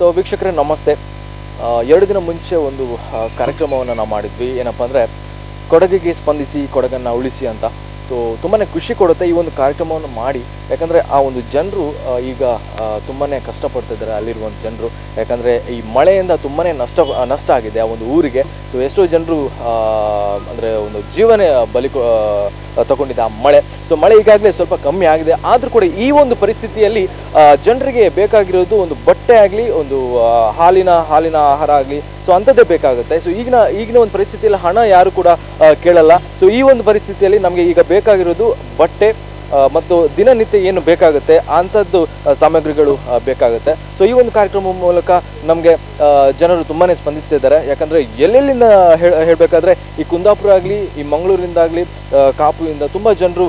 So ವೀಕ್ಷಕರೇ ನಮಸ್ತೆ. 2 ದಿನ ಮುಂಚೆ ಒಂದು ಕಾರ್ಯಕ್ರಮವನ್ನು ನಾವು ಮಾಡಿದ್ವಿ. ಏನಪ್ಪ ಅಂದರೆ ಕೊಡಗಿಗೆ ಸ್ಪಂದಿಸಿ ಕೊಡಗನ್ನು ಉಳಿಸಿ ಅಂತ. ಸೊ ತುಂಬಾ ಖುಷಿ ಕೊಡುತ್ತೆ ಈ ಒಂದು ಕಾರ್ಯಕ್ರಮವನ್ನು ಮಾಡಿ. ಯಾಕಂದರೆ ಆ ಒಂದು ಜನರು ಈಗ ತುಂಬಾ ಕಷ್ಟಪಡ್ತಿದ್ದಾರೆ ಅಲ್ಲಿರುವಂಥ ಜನರು. ಯಾಕಂದರೆ ಈ ಮಳೆಯಿಂದ ತುಂಬಾ ನಷ್ಟ ಆಗಿದೆ ಆ ಒಂದು ಊರಿಗೆ. ಸೊ ಎಷ್ಟೋ ಜನರು ಅಂದರೆ ಒಂದು ಜೀವನ ಬಲಿ ತಗೊಂಡಿದೆ ಆ ಮಳೆ. ಸೊ ಮಳೆ ಈಗಾಗಲೇ ಸ್ವಲ್ಪ ಕಮ್ಮಿ ಆಗಿದೆ. ಆದರೂ ಕೂಡ ಈ ಒಂದು ಪರಿಸ್ಥಿತಿಯಲ್ಲಿ ಜನರಿಗೆ ಬೇಕಾಗಿರೋದು ಒಂದು ಬಟ್ಟೆ ಆಗಲಿ, ಒಂದು ಹಾಲಿನ ಆಹಾರ ಆಗಲಿ, ಸೊ ಅಂಥದ್ದೇ ಬೇಕಾಗುತ್ತೆ. ಸೊ ಈಗಿನ ಒಂದು ಪರಿಸ್ಥಿತಿಯಲ್ಲಿ ಹಣ ಯಾರು ಕೂಡ ಕೇಳಲ್ಲ. ಸೊ ಈ ಒಂದು ಪರಿಸ್ಥಿತಿಯಲ್ಲಿ ನಮಗೆ ಈಗ ಬೇಕಾಗಿರೋದು ಬಟ್ಟೆ ಮತ್ತು ದಿನನಿತ್ಯ ಏನು ಬೇಕಾಗುತ್ತೆ ಅಂಥದ್ದು ಸಾಮಗ್ರಿಗಳು ಬೇಕಾಗುತ್ತೆ. ಸೊ ಈ ಒಂದು ಕಾರ್ಯಕ್ರಮದ ಮೂಲಕ ನಮಗೆ ಜನರು ತುಂಬಾ ಸ್ಪಂದಿಸ್ತಿದ್ದಾರೆ. ಯಾಕಂದರೆ ಎಲ್ಲೆಲ್ಲಿಂದ ಹೇಳಬೇಕಾದ್ರೆ ಈ ಕುಂದಾಪುರ ಆಗಲಿ, ಈ ಮಂಗಳೂರಿಂದಾಗಲಿ, ಕಾಪುವಿಂದ ತುಂಬ ಜನರು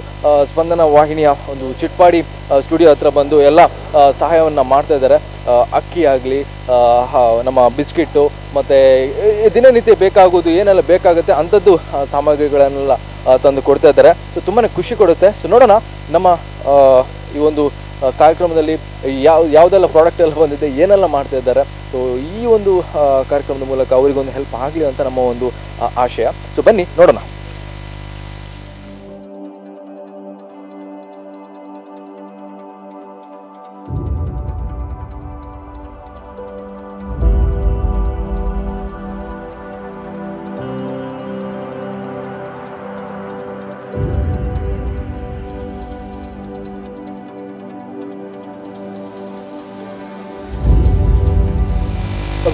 ಸ್ಪಂದನ ವಾಹಿನಿಯ ಒಂದು ಚಿಟ್ಪಾಡಿ ಸ್ಟುಡಿಯೋ ಹತ್ರ ಬಂದು ಎಲ್ಲ ಸಹಾಯವನ್ನು ಮಾಡ್ತಾ ಇದ್ದಾರೆ. ಅಕ್ಕಿ ಆಗಲಿ, ನಮ್ಮ ಬಿಸ್ಕಿಟ್ಟು ಮತ್ತು ದಿನನಿತ್ಯ ಬೇಕಾಗೋದು ಏನೆಲ್ಲ ಬೇಕಾಗುತ್ತೆ ಅಂಥದ್ದು ಸಾಮಗ್ರಿಗಳನ್ನೆಲ್ಲ ತಂದು ಕೊಡ್ತಾ ಇದ್ದಾರೆ. ಸೊ ತುಂಬಾ ಖುಷಿ ಕೊಡುತ್ತೆ. ಸೊ ನೋಡೋಣ ನಮ್ಮ ಈ ಒಂದು ಕಾರ್ಯಕ್ರಮದಲ್ಲಿ ಯಾವುದೆಲ್ಲ ಪ್ರಾಡಕ್ಟ್ ಎಲ್ಲ ಬಂದಿದೆ, ಏನೆಲ್ಲ ಮಾಡ್ತಾ ಇದ್ದಾರೆ. ಸೊ ಈ ಒಂದು ಕಾರ್ಯಕ್ರಮದ ಮೂಲಕ ಅವರಿಗೊಂದು ಹೆಲ್ಪ್ ಆಗಲಿ ಅಂತ ನಮ್ಮ ಒಂದು ಆಶಯ. ಸೊ ಬನ್ನಿ ನೋಡೋಣ.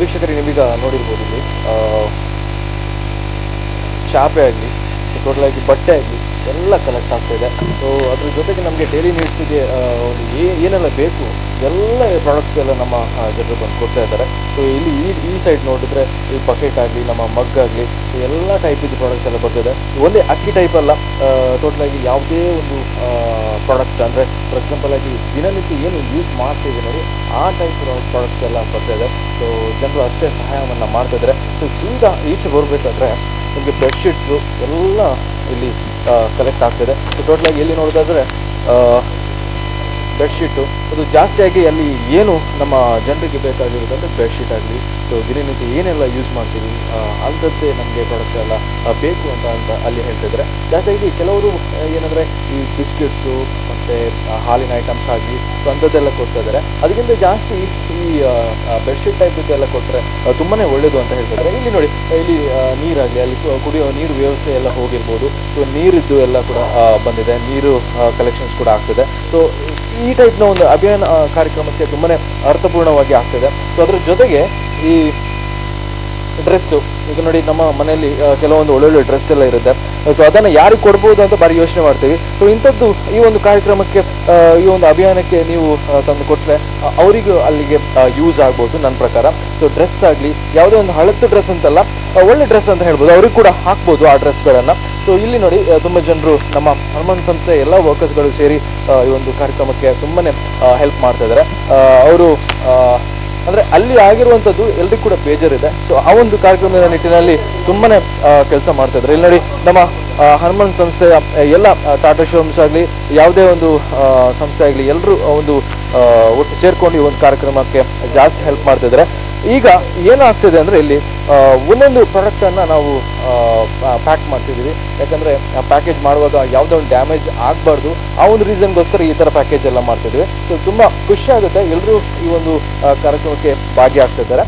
ವೀಕ್ಷಕರಿಗೆ ನೀವೀಗ ನೋಡಿರ್ಬೋದು ಇಲ್ಲಿ ಶಾಪೆ ಆಗಲಿ, ಟೋಟಲಾಗಿ ಬಟ್ಟೆ ಆಗಲಿ ಎಲ್ಲ ಕಲೆಕ್ಟ್ ಆಗ್ತಾಯಿದೆ. ಸೊ ಅದ್ರ ಜೊತೆಗೆ ನಮಗೆ ಡೈಲಿ ನೀಡ್ಸಿಗೆ ಒಂದು ಏನೆಲ್ಲ ಬೇಕು ಎಲ್ಲ ಪ್ರಾಡಕ್ಟ್ಸ್ ಎಲ್ಲ ನಮ್ಮ ಜನರು ಬಂದು ಕೊಡ್ತಾ ಇದ್ದಾರೆ. ಸೊ ಇಲ್ಲಿ ಈ ಸೈಡ್ ನೋಡಿದ್ರೆ ಈ ಬಕೆಟ್ ಆಗಲಿ, ನಮ್ಮ ಮಗ್ ಆಗಲಿ, ಎಲ್ಲ ಟೈಪಿದ್ದು ಪ್ರಾಡಕ್ಟ್ಸ್ ಎಲ್ಲ ಬರ್ತಿದೆ. ಒಂದೇ ಅಕ್ಕಿ ಟೈಪ್ ಅಲ್ಲ, ಟೋಟಲಾಗಿ ಯಾವುದೇ ಒಂದು ಪ್ರಾಡಕ್ಟ್ ಅಂದರೆ ಫಾರ್ ಎಕ್ಸಾಂಪಲ್ ಆಗಿ ದಿನನಿತ್ಯ ಏನು ಯೂಸ್ ಮಾಡ್ತೀವಿ ನೋಡಿ ಆ ಟೈಪ್ ಪ್ರಾಡಕ್ಟ್ಸ್ ಎಲ್ಲ ಬರ್ತಾಯಿದೆ. ಸೊ ಜನರು ಅಷ್ಟೇ ಸಹಾಯವನ್ನು ಮಾಡ್ತಾಯಿದ್ದಾರೆ. ಸೊ ಸೀದಾ ಈಚೆ ಬರಬೇಕಾದ್ರೆ ನಿಮಗೆ ಬೆಡ್ಶೀಟ್ಸು ಎಲ್ಲ ಇಲ್ಲಿ ಕಲೆಕ್ಟ್ ಆಗ್ತಿದೆ. ಸೊ ಟೋಟಲಾಗಿ ಎಲ್ಲಿ ನೋಡೋದಾದರೆ ಬೆಡ್ಶೀಟು ಅದು ಜಾಸ್ತಿಯಾಗಿ ಅಲ್ಲಿ ಏನು ನಮ್ಮ ಜನರಿಗೆ ಬೇಕಾಗಿರೋದಂದರೆ ಬೆಡ್ಶೀಟ್ ಆಗಲಿ, ಸೊ ದಿನನಿತ್ಯ ಏನೆಲ್ಲ ಯೂಸ್ ಮಾಡ್ತೀವಿ ಅಂಥದ್ದೇ ನಮಗೆ ಪ್ರಾಡಕ್ಟ್ ಎಲ್ಲ ಬೇಕು ಅಂತ ಅಲ್ಲಿ ಹೇಳ್ತಿದ್ದಾರೆ. ಜಾಸ್ತಿಯಾಗಿ ಕೆಲವರು ಏನಂದರೆ ಈ ಬಿಸ್ಕೆಟ್ಸು ಮತ್ತು ಹಾಲಿನ ಐಟಮ್ಸ್ ಆಗಲಿ, ಸೊ ಅಂಥದ್ದೆಲ್ಲ ಕೊಡ್ತಾ ಇದ್ದಾರೆ. ಅದಕ್ಕಿಂತ ಜಾಸ್ತಿ ಈ ಬೆಡ್ಶೀಟ್ ಟೈಪ್ ಇದೆಲ್ಲ ಕೊಟ್ಟರೆ ತುಂಬಾ ಒಳ್ಳೆಯದು ಅಂತ ಹೇಳ್ತಿದ್ದಾರೆ. ಇಲ್ಲಿ ನೋಡಿ, ಇಲ್ಲಿ ನೀರಾಗಲಿ, ಅಲ್ಲಿ ಕುಡಿಯೋ ನೀರು ವ್ಯವಸ್ಥೆ ಎಲ್ಲ ಹೋಗಿರ್ಬೋದು. ಸೊ ನೀರಿದ್ದು ಎಲ್ಲ ಕೂಡ ಬಂದಿದೆ, ನೀರು ಕಲೆಕ್ಷನ್ಸ್ ಕೂಡ ಆಗ್ತಿದೆ. ಸೊ ಈ ಟೈಪ್ನ ಒಂದು ಅಭಿಯಾನ ಕಾರ್ಯಕ್ರಮಕ್ಕೆ ತುಂಬಾ ಅರ್ಥಪೂರ್ಣವಾಗಿ ಆಗ್ತಿದೆ. ಸೊ ಅದ್ರ ಜೊತೆಗೆ ಈ ಡ್ರೆಸ್ಸು, ಈಗ ನೋಡಿ ನಮ್ಮ ಮನೆಯಲ್ಲಿ ಕೆಲವೊಂದು ಒಳ್ಳೊಳ್ಳೆ ಡ್ರೆಸ್ ಎಲ್ಲ ಇರುತ್ತೆ. ಸೊ ಅದನ್ನು ಯಾರಿಗೆ ಕೊಡ್ಬೋದು ಅಂತ ಭಾರಿ ಯೋಚನೆ ಮಾಡ್ತೀವಿ. ಸೊ ಇಂಥದ್ದು ಈ ಒಂದು ಕಾರ್ಯಕ್ರಮಕ್ಕೆ, ಈ ಒಂದು ಅಭಿಯಾನಕ್ಕೆ ನೀವು ತಂದು ಕೊಟ್ಟರೆ ಅವರಿಗೂ ಅಲ್ಲಿಗೆ ಯೂಸ್ ಆಗ್ಬೋದು ನನ್ನ ಪ್ರಕಾರ. ಸೊ ಡ್ರೆಸ್ ಆಗಲಿ, ಯಾವುದೇ ಒಂದು ಹಳತ್ತು ಡ್ರೆಸ್ ಅಂತಲ್ಲ, ಒಳ್ಳೆ ಡ್ರೆಸ್ ಅಂತ ಹೇಳ್ಬೋದು, ಅವ್ರಿಗೆ ಕೂಡ ಹಾಕ್ಬೋದು ಆ ಡ್ರೆಸ್ಗಳನ್ನು. ಸೊ ಇಲ್ಲಿ ನೋಡಿ ತುಂಬ ಜನರು ನಮ್ಮ ಹನುಮಾನ್ ಸಂಸ್ಥೆ ಎಲ್ಲ ವರ್ಕರ್ಸ್ಗಳು ಸೇರಿ ಈ ಒಂದು ಕಾರ್ಯಕ್ರಮಕ್ಕೆ ತುಂಬಾ ಹೆಲ್ಪ್ ಮಾಡ್ತಾ ಇದ್ದಾರೆ. ಅವರು ಅಂದರೆ ಅಲ್ಲಿ ಆಗಿರುವಂಥದ್ದು ಎಲ್ರಿಗೂ ಕೂಡ ಬೇಜಾರಿದೆ. ಸೊ ಆ ಒಂದು ಕಾರ್ಯಕ್ರಮದ ನಿಟ್ಟಿನಲ್ಲಿ ತುಂಬಾ ಕೆಲಸ ಮಾಡ್ತಾಯಿದ್ದಾರೆ. ಇಲ್ಲಿ ನೋಡಿ ನಮ್ಮ ಹನುಮಾನ್ ಸಂಸ್ಥೆಯ ಎಲ್ಲ ಟಾಟಾ ಶೋಮ್ಸ್ ಆಗಲಿ, ಯಾವುದೇ ಒಂದು ಸಂಸ್ಥೆ ಆಗಲಿ, ಎಲ್ಲರೂ ಒಂದು ಒಟ್ಟು ಸೇರ್ಕೊಂಡು ಈ ಒಂದು ಕಾರ್ಯಕ್ರಮಕ್ಕೆ ಜಾಸ್ತಿ ಹೆಲ್ಪ್ ಮಾಡ್ತಿದ್ದಾರೆ. ಈಗ ಏನಾಗ್ತಿದೆ ಅಂದರೆ ಇಲ್ಲಿ ಒಂದೊಂದು ಪ್ರಾಡಕ್ಟನ್ನು ನಾವು ಪ್ಯಾಕ್ ಮಾಡ್ತಿದ್ದೀವಿ. ಯಾಕಂದರೆ ಪ್ಯಾಕೇಜ್ ಮಾಡುವಾಗ ಯಾವುದೇ ಒಂದು ಡ್ಯಾಮೇಜ್ ಆಗಬಾರ್ದು, ಆ ಒಂದು ರೀಸನ್ಗೋಸ್ಕರ ಈ ಥರ ಪ್ಯಾಕೇಜ್ ಎಲ್ಲ ಮಾಡ್ತಿದ್ವಿ. ಸೊ ತುಂಬ ಖುಷಿ ಆಗುತ್ತೆ, ಎಲ್ಲರೂ ಈ ಒಂದು ಕಾರ್ಯಕ್ರಮಕ್ಕೆ ಭಾಗಿಯಾಗ್ತಿದ್ದಾರೆ.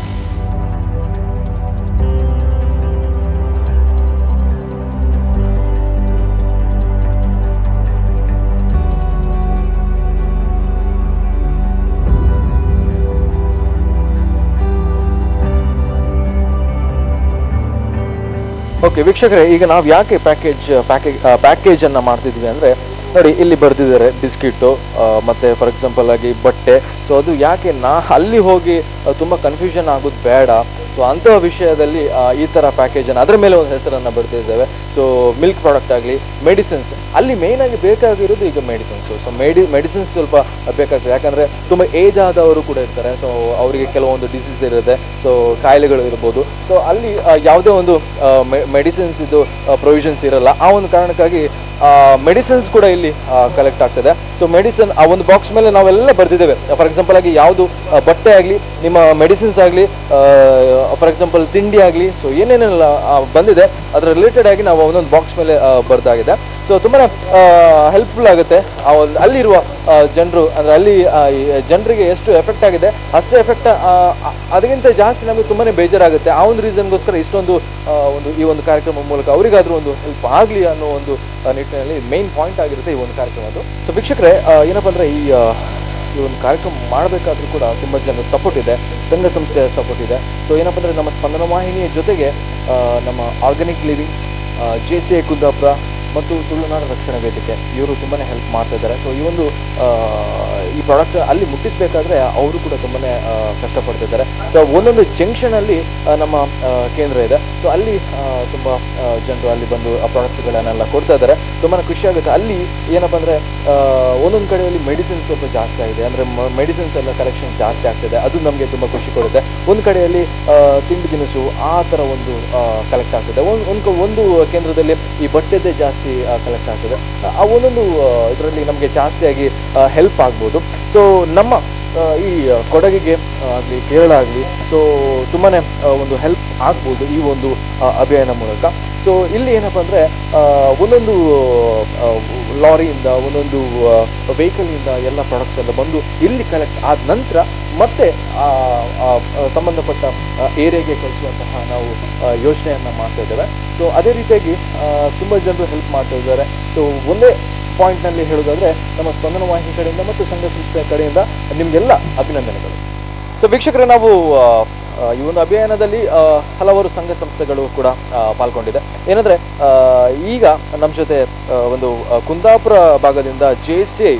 ಓಕೆ ವೀಕ್ಷಕರೇ, ಈಗ ನಾವು ಯಾಕೆ ಪ್ಯಾಕೇಜನ್ನು ಮಾಡ್ತಿದ್ವಿ ಅಂದರೆ ನೋಡಿ, ಇಲ್ಲಿ ಬರ್ತಿದ್ದಾರೆ ಬಿಸ್ಕಿಟ್ಟು ಮತ್ತು ಫಾರ್ ಎಕ್ಸಾಂಪಲ್ ಆಗಿ ಬಟ್ಟೆ. ಸೊ ಅದು ಯಾಕೆ ಅಲ್ಲಿ ಹೋಗಿ ತುಂಬ ಕನ್ಫ್ಯೂಷನ್ ಆಗೋದು ಬೇಡ. ಸೊ ಅಂಥ ವಿಷಯದಲ್ಲಿ ಈ ಥರ ಪ್ಯಾಕೇಜನ್ನು ಅದರ ಮೇಲೆ ಒಂದು ಹೆಸರನ್ನು ಬರ್ತಿದ್ದೇವೆ. ಸೊ ಮಿಲ್ಕ್ ಪ್ರಾಡಕ್ಟ್ ಆಗಲಿ, ಮೆಡಿಸಿನ್ಸ್, ಅಲ್ಲಿ ಮೇಯ್ನಾಗಿ ಬೇಕಾಗಿರೋದು ಈಗ ಮೆಡಿಸಿನ್ಸು. ಸೊ ಮೆಡಿಸಿನ್ಸ್ ಸ್ವಲ್ಪ ಬೇಕಾಗ್ತದೆ. ಯಾಕಂದರೆ ತುಂಬ ಏಜ್ ಆದವರು ಕೂಡ ಇರ್ತಾರೆ. ಸೊ ಅವರಿಗೆ ಕೆಲವೊಂದು ಡಿಸೀಸ್ ಇರುತ್ತೆ, ಸೊ ಕಾಯಿಲೆಗಳು ಇರ್ಬೋದು. ಸೊ ಅಲ್ಲಿ ಯಾವುದೇ ಒಂದು ಮೆಡಿಸಿನ್ಸ್ ಇದು ಪ್ರೊವಿಷನ್ಸ್ ಇರಲ್ಲ. ಆ ಒಂದು ಕಾರಣಕ್ಕಾಗಿ ಮೆಡಿಸಿನ್ಸ್ ಕೂಡ ಇಲ್ಲಿ ಕಲೆಕ್ಟ್ ಆಗ್ತದೆ. ಸೊ ಮೆಡಿಸಿನ್ ಆ ಒಂದು ಬಾಕ್ಸ್ ಮೇಲೆ ನಾವೆಲ್ಲ ಬರೆದಿದ್ದೇವೆ. ಫಾರ್ ಎಕ್ಸಾಂಪಲ್ ಆಗಿ ಯಾವುದು ಬಟ್ಟೆ ಆಗಲಿ, ನಿಮ್ಮ ಮೆಡಿಸಿನ್ಸ್ ಆಗಲಿ, ಫಾರ್ ಎಕ್ಸಾಂಪಲ್ ತಿಂಡಿ ಆಗಲಿ, ಸೊ ಏನೇನೆಲ್ಲ ಬಂದಿದೆ ಅದರ ರಿಲೇಟೆಡ್ ಆಗಿ ನಾವು ಒಂದೊಂದು ಬಾಕ್ಸ್ ಮೇಲೆ ಬರೆದಾಗಿದೆ. ಸೊ ತುಂಬಾ ಹೆಲ್ಪ್ಫುಲ್ ಆಗುತ್ತೆ. ಅಲ್ಲಿರುವ ಜನರು ಅಂದರೆ ಅಲ್ಲಿ ಜನರಿಗೆ ಎಷ್ಟು ಎಫೆಕ್ಟ್ ಆಗಿದೆ ಅಷ್ಟೇ ಎಫೆಕ್ಟ್, ಅದಕ್ಕಿಂತ ಜಾಸ್ತಿ ನಮಗೆ ತುಂಬಾ ಬೇಜಾರಾಗುತ್ತೆ. ಆ ಒಂದು ರೀಸನ್ಗೋಸ್ಕರ ಇಷ್ಟೊಂದು ಈ ಒಂದು ಕಾರ್ಯಕ್ರಮ ಮೂಲಕ ಅವರಿಗಾದರೂ ಒಂದು ಹೆಲ್ಪ್ ಆಗಲಿ ಅನ್ನೋ ಒಂದು ನಿಟ್ಟಿನಲ್ಲಿ ಮೇನ್ ಪಾಯಿಂಟ್ ಆಗಿರುತ್ತೆ ಈ ಒಂದು ಕಾರ್ಯಕ್ರಮದ್ದು. ಸೊ ವೀಕ್ಷಕರೇ, ಏನಪ್ಪ ಅಂದರೆ ಈ ಒಂದು ಕಾರ್ಯಕ್ರಮ ಮಾಡಬೇಕಾದ್ರೂ ಕೂಡ ತುಂಬ ಜನರ ಸಪೋರ್ಟ್ ಇದೆ, ಸಂಘ ಸಂಸ್ಥೆಯ ಸಪೋರ್ಟ್ ಇದೆ. ಸೊ ಏನಪ್ಪ ಅಂದರೆ ನಮ್ಮ ಸ್ಪಂದನ ವಾಹಿನಿಯ ಜೊತೆಗೆ ನಮ್ಮ ಆರ್ಗ್ಯಾನಿಕ್ ಲಿವಿಂಗ್, JCI ಕುಂದಾಪುರ ಮತ್ತು ತುಳುನಾಡು ರಕ್ಷಣಾ ವೇದಿಕೆ ಇವರು ತುಂಬಾ ಹೆಲ್ಪ್ ಮಾಡ್ತಾ ಇದ್ದಾರೆ. ಸೊ ಈ ಪ್ರಾಡಕ್ಟ್ ಅಲ್ಲಿ ಮುಟ್ಟಿಸಬೇಕಾದ್ರೆ ಅವರು ಕೂಡ ತುಂಬಾ ಕಷ್ಟಪಡ್ತಿದ್ದಾರೆ. ಸೊ ಒಂದೊಂದು ಜಂಕ್ಷನಲ್ಲಿ ನಮ್ಮ ಕೇಂದ್ರ ಇದೆ. ಸೊ ಅಲ್ಲಿ ತುಂಬ ಜನರು ಅಲ್ಲಿ ಬಂದು ಆ ಪ್ರಾಡಕ್ಟ್ಗಳನ್ನೆಲ್ಲ ಕೊಡ್ತಾ ಇದ್ದಾರೆ. ತುಂಬಾ ಖುಷಿಯಾಗುತ್ತೆ. ಅಲ್ಲಿ ಏನಪ್ಪ ಅಂದರೆ ಒಂದೊಂದು ಕಡೆಯಲ್ಲಿ ಮೆಡಿಸಿನ್ಸ್ ಸ್ವಲ್ಪ ಜಾಸ್ತಿ ಆಗಿದೆ, ಅಂದರೆ ಮೆಡಿಸಿನ್ಸ್ ಎಲ್ಲ ಕಲೆಕ್ಷನ್ ಜಾಸ್ತಿ ಆಗ್ತಿದೆ. ಅದು ನಮಗೆ ತುಂಬ ಖುಷಿ ಕೊಡುತ್ತೆ. ಒಂದು ಕಡೆಯಲ್ಲಿ ತಿಂಡಿ ತಿನಿಸು ಆ ಥರ ಒಂದು ಕಲೆಕ್ಟ್ ಆಗ್ತದೆ. ಒಂದು ಕೇಂದ್ರದಲ್ಲಿ ಈ ಬಟ್ಟೆದೇ ಜಾಸ್ತಿ ಕಲೆಕ್ಟ್ ಆಗ್ತದೆ. ಆ ಒಂದೊಂದು ಇದರಲ್ಲಿ ನಮಗೆ ಜಾಸ್ತಿಯಾಗಿ ಹೆಲ್ಪ್ ಆಗ್ಬೋದು. ಸೊ ನಮ್ಮ ಈ ಕೊಡಗಿಗೆ ಆಗಲಿ, ಕೇರಳ ಆಗಲಿ, ಸೊ ತುಂಬಾ ಒಂದು ಹೆಲ್ಪ್ ಆಗ್ಬೋದು ಈ ಒಂದು ಅಭಿಯಾನ ಮೂಲಕ. ಸೊ ಇಲ್ಲಿ ಏನಪ್ಪ ಅಂದರೆ ಒಂದೊಂದು ಲಾರಿಯಿಂದ, ಒಂದೊಂದು ವೆಹಿಕಲಿಂದ ಎಲ್ಲ ಪ್ರಾಡಕ್ಟ್ಸ್ ಎಲ್ಲ ಬಂದು ಇಲ್ಲಿ ಕಲೆಕ್ಟ್ ಆದ ನಂತರ ಮತ್ತೆ ಸಂಬಂಧಪಟ್ಟ ಏರಿಯಾಗೆ ಕಳಿಸುವಂತಹ ನಾವು ಯೋಚನೆಯನ್ನು ಮಾಡ್ತಾ ಇದ್ದೇವೆ. ಸೊ ಅದೇ ರೀತಿಯಾಗಿ ತುಂಬ ಜನರು ಹೆಲ್ಪ್ ಮಾಡ್ತಾ ಇದ್ದಾರೆ. ಸೊ ಒಂದೇ ಪಾಯಿಂಟ್ನಲ್ಲಿ ಹೇಳೋದಾದರೆ ನಮ್ಮ ಸ್ಪಂದನ ವಾಹಿನಿ ಕಡೆಯಿಂದ ಮತ್ತು ಸಂಘ ಸಂಸ್ಥೆಯ ಕಡೆಯಿಂದ ನಿಮಗೆಲ್ಲ ಅಭಿನಂದನೆಗಳು. ಸೊ ವೀಕ್ಷಕರೇ, ನಾವು ಈ ಒಂದು ಅಭಿಯಾನದಲ್ಲಿ ಹಲವಾರು ಸಂಘ ಸಂಸ್ಥೆಗಳು ಕೂಡ ಪಾಲ್ಗೊಂಡಿದೆ. ಏನಂದರೆ ಈಗ ನಮ್ಮ ಜೊತೆ ಒಂದು ಕುಂದಾಪುರ ಭಾಗದಿಂದ JCI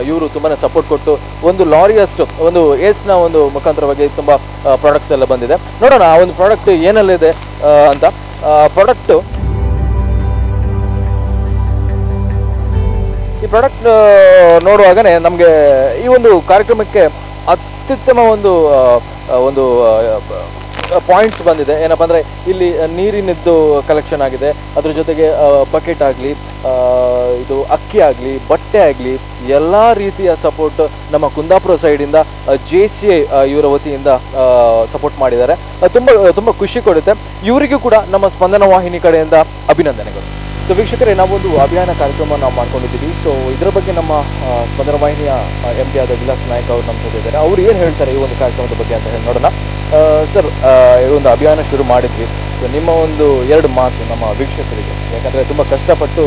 ಇವರು ತುಂಬಾ ಸಪೋರ್ಟ್ ಕೊಟ್ಟು ಒಂದು ಲಾರಿಯಷ್ಟು ಒಂದು ಏಸ್ನ ಒಂದು ಮುಖಾಂತರವಾಗಿ ತುಂಬ ಪ್ರಾಡಕ್ಟ್ಸ್ ಎಲ್ಲ ಬಂದಿದೆ. ನೋಡೋಣ ಆ ಒಂದು ಪ್ರಾಡಕ್ಟ್ ಏನಲ್ಲಿದೆ ಅಂತ. ಈ ಪ್ರಾಡಕ್ಟ್ ನೋಡುವಾಗನೇ ನಮಗೆ ಈ ಒಂದು ಕಾರ್ಯಕ್ರಮಕ್ಕೆ ಅತ್ಯುತ್ತಮ ಒಂದು ಪಾಯಿಂಟ್ಸ್ ಬಂದಿದೆ. ಏನಪ್ಪ ಅಂದರೆ ಇಲ್ಲಿ ನೀರಿನದ್ದು ಕಲೆಕ್ಷನ್ ಆಗಿದೆ, ಅದ್ರ ಜೊತೆಗೆ ಬಕೆಟ್ ಆಗಲಿ, ಇದು ಅಕ್ಕಿ ಆಗಲಿ, ಬಟ್ಟೆ ಆಗಲಿ, ಎಲ್ಲ ರೀತಿಯ ಸಪೋರ್ಟ್ ನಮ್ಮ ಕುಂದಾಪುರ ಸೈಡಿಂದ JCI ಇವರ ವತಿಯಿಂದ ಸಪೋರ್ಟ್ ಮಾಡಿದ್ದಾರೆ. ತುಂಬ ಖುಷಿ ಕೊಡುತ್ತೆ. ಇವರಿಗೂ ಕೂಡ ನಮ್ಮ ಸ್ಪಂದನ ವಾಹಿನಿ ಕಡೆಯಿಂದ ಅಭಿನಂದನೆಗಳು. ಸೊ ವೀಕ್ಷಕರೇ, ನಾವೊಂದು ಅಭಿಯಾನ ಕಾರ್ಯಕ್ರಮ ನಾವು ಮಾಡ್ಕೊಂಡಿದ್ದೀವಿ. ಸೊ ಇದರ ಬಗ್ಗೆ ನಮ್ಮ ಸ್ಪಂದನ ವಾಹಿನಿಯ MD ಆದ ವಿಲಾಸ್ ನಾಯಕ್ ಅವರು ನಮ್ಮ ಜೊತೆ ಇದ್ದಾರೆ. ಅವ್ರು ಏನು ಹೇಳ್ತಾರೆ ಈ ಒಂದು ಕಾರ್ಯಕ್ರಮದ ಬಗ್ಗೆ ಅಂತ ಹೇಳಿ ನೋಡೋಣ. ಸರ್, ಈ ಒಂದು ಅಭಿಯಾನ ಶುರು ಮಾಡಿದ್ವಿ. ಸೊ ನಿಮ್ಮ ಒಂದು 2 ಮಾತು ನಮ್ಮ ವೀಕ್ಷಕರಿಗೆ, ಯಾಕಂದರೆ ತುಂಬ ಕಷ್ಟಪಟ್ಟು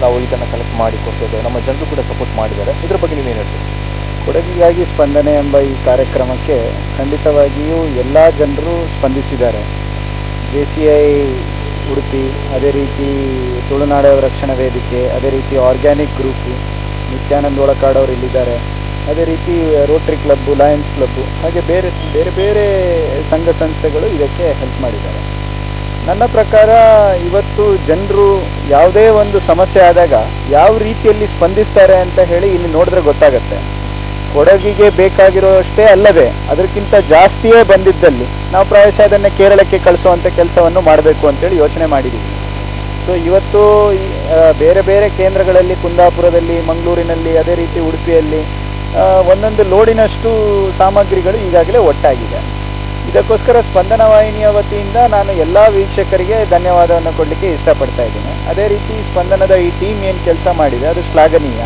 ನಾವು ಇದನ್ನು ಕಲೆಕ್ಟ್ ಮಾಡಿ ಕೊಡ್ತಿದ್ದೇವೆ, ನಮ್ಮ ಜನರು ಕೂಡ ಸಪೋರ್ಟ್ ಮಾಡಿದ್ದಾರೆ. ಇದ್ರ ಬಗ್ಗೆ ನೀವೇನು ಹೇಳ್ತೀವಿ? ಕೊಡಗಿಗಾಗಿ ಸ್ಪಂದನೆ ಎಂಬ ಈ ಕಾರ್ಯಕ್ರಮಕ್ಕೆ ಖಂಡಿತವಾಗಿಯೂ ಎಲ್ಲ ಜನರು ಸ್ಪಂದಿಸಿದ್ದಾರೆ. JCI ಉಡುಪಿ, ಅದೇ ರೀತಿ ತುಳುನಾಡು ರಕ್ಷಣಾ ವೇದಿಕೆ, ಅದೇ ರೀತಿ ಆರ್ಗ್ಯಾನಿಕ್ ಗ್ರೂಪು, ನಿತ್ಯಾನಂದ ಒಳಕಾಡವರು ಇಲ್ಲಿದ್ದಾರೆ, ಅದೇ ರೀತಿ ರೋಟ್ರಿ ಕ್ಲಬ್ಬು, ಲಯನ್ಸ್ ಕ್ಲಬ್ಬು, ಹಾಗೆ ಬೇರೆ ಬೇರೆ ಸಂಘ ಸಂಸ್ಥೆಗಳು ಇದಕ್ಕೆ ಹೆಲ್ಪ್ ಮಾಡಿದ್ದಾರೆ. ನನ್ನ ಪ್ರಕಾರ ಇವತ್ತು ಜನರು ಯಾವುದೇ ಒಂದು ಸಮಸ್ಯೆ ಆದಾಗ ಯಾವ ರೀತಿಯಲ್ಲಿ ಸ್ಪಂದಿಸ್ತಾರೆ ಅಂತ ಹೇಳಿ ಇಲ್ಲಿ ನೋಡಿದ್ರೆ ಗೊತ್ತಾಗುತ್ತೆ. ಕೊಡಗಿಗೆ ಬೇಕಾಗಿರೋಷ್ಟೇ ಅಲ್ಲದೆ ಅದಕ್ಕಿಂತ ಜಾಸ್ತಿಯೇ ಬಂದಿದ್ದಲ್ಲಿ ನಾವು ಪ್ರಾಯಶಃ ಅದನ್ನು ಕೇರಳಕ್ಕೆ ಕಳಿಸುವಂಥ ಕೆಲಸವನ್ನು ಮಾಡಬೇಕು ಅಂತೇಳಿ ಯೋಚನೆ ಮಾಡಿದ್ದೀವಿ. ಸೊ ಇವತ್ತು ಬೇರೆ ಬೇರೆ ಕೇಂದ್ರಗಳಲ್ಲಿ, ಕುಂದಾಪುರದಲ್ಲಿ, ಮಂಗಳೂರಿನಲ್ಲಿ, ಅದೇ ರೀತಿ ಉಡುಪಿಯಲ್ಲಿ ಒಂದೊಂದು ಲೋಡಿನಷ್ಟು ಸಾಮಗ್ರಿಗಳು ಈಗಾಗಲೇ ಒಟ್ಟಾಗಿದೆ. ಇದಕ್ಕೋಸ್ಕರ ಸ್ಪಂದನ ವಾಹಿನಿಯ ವತಿಯಿಂದ ನಾನು ಎಲ್ಲ ವೀಕ್ಷಕರಿಗೆ ಧನ್ಯವಾದವನ್ನು ಕೊಡಲಿಕ್ಕೆ ಇಷ್ಟಪಡ್ತಾ ಇದ್ದೀನಿ. ಅದೇ ರೀತಿ ಸ್ಪಂದನದ ಈ ಟೀಮ್ ಏನು ಕೆಲಸ ಮಾಡಿದೆ ಅದು ಶ್ಲಾಘನೀಯ.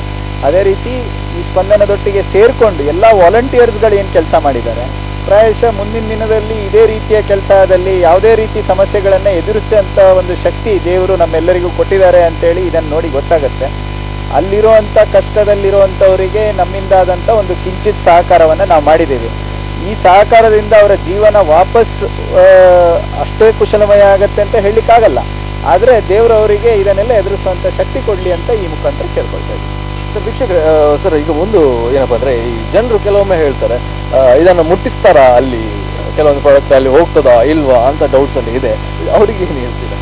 ಅದೇ ರೀತಿ ಈ ಸ್ಪಂದನದೊಟ್ಟಿಗೆ ಸೇರಿಕೊಂಡು ಎಲ್ಲ ವಾಲಂಟಿಯರ್ಸ್ಗಳು ಏನು ಕೆಲಸ ಮಾಡಿದ್ದಾರೆ, ಪ್ರಾಯಶಃ ಮುಂದಿನ ದಿನದಲ್ಲಿ ಇದೇ ರೀತಿಯ ಕೆಲಸದಲ್ಲಿ ಯಾವುದೇ ರೀತಿ ಸಮಸ್ಯೆಗಳನ್ನು ಎದುರಿಸುವಂಥ ಒಂದು ಶಕ್ತಿ ದೇವರು ನಮ್ಮೆಲ್ಲರಿಗೂ ಕೊಟ್ಟಿದ್ದಾರೆ ಅಂತೇಳಿ ಇದನ್ನು ನೋಡಿ ಗೊತ್ತಾಗುತ್ತೆ. ಅಲ್ಲಿರುವಂಥ ಕಷ್ಟದಲ್ಲಿರುವಂಥವರಿಗೆ ನಮ್ಮಿಂದಾದಂಥ ಒಂದು ಕಿಂಚಿತ್ ಸಹಕಾರವನ್ನು ನಾವು ಮಾಡಿದ್ದೇವೆ. ಈ ಸಹಕಾರದಿಂದ ಅವರ ಜೀವನ ವಾಪಸ್ ಅಷ್ಟೇ ಕುಶಲಮಯ ಆಗತ್ತೆ ಅಂತ ಹೇಳಲಿಕ್ಕಾಗಲ್ಲ, ಆದರೆ ದೇವರು ಅವರಿಗೆ ಇದನ್ನೆಲ್ಲ ಎದುರಿಸುವಂಥ ಶಕ್ತಿ ಕೊಡಲಿ ಅಂತ ಈ ಮುಖಾಂತರ ಕೇಳ್ಕೊಳ್ತಾ ಇದ್ದೀವಿ. ಸರ್, ವೀಕ್ಷಕರೇ, ಸರ್ ಈಗ ಒಂದು ಏನಪ್ಪ ಅಂದರೆ ಈ ಜನರು ಕೆಲವೊಮ್ಮೆ ಹೇಳ್ತಾರೆ ಇದನ್ನು ಮುಟ್ಟಿಸ್ತಾರಾ, ಅಲ್ಲಿ ಕೆಲವೊಂದು ಪ್ರಾಡಕ್ಟ್ ಅಲ್ಲಿ ಹೋಗ್ತದಾ ಇಲ್ವಾ ಅಂತ ಡೌಟ್ಸಲ್ಲಿ ಇದೆ. ಅವರಿಗೆ ಏನು ಹೇಳ್ತೀರಾ?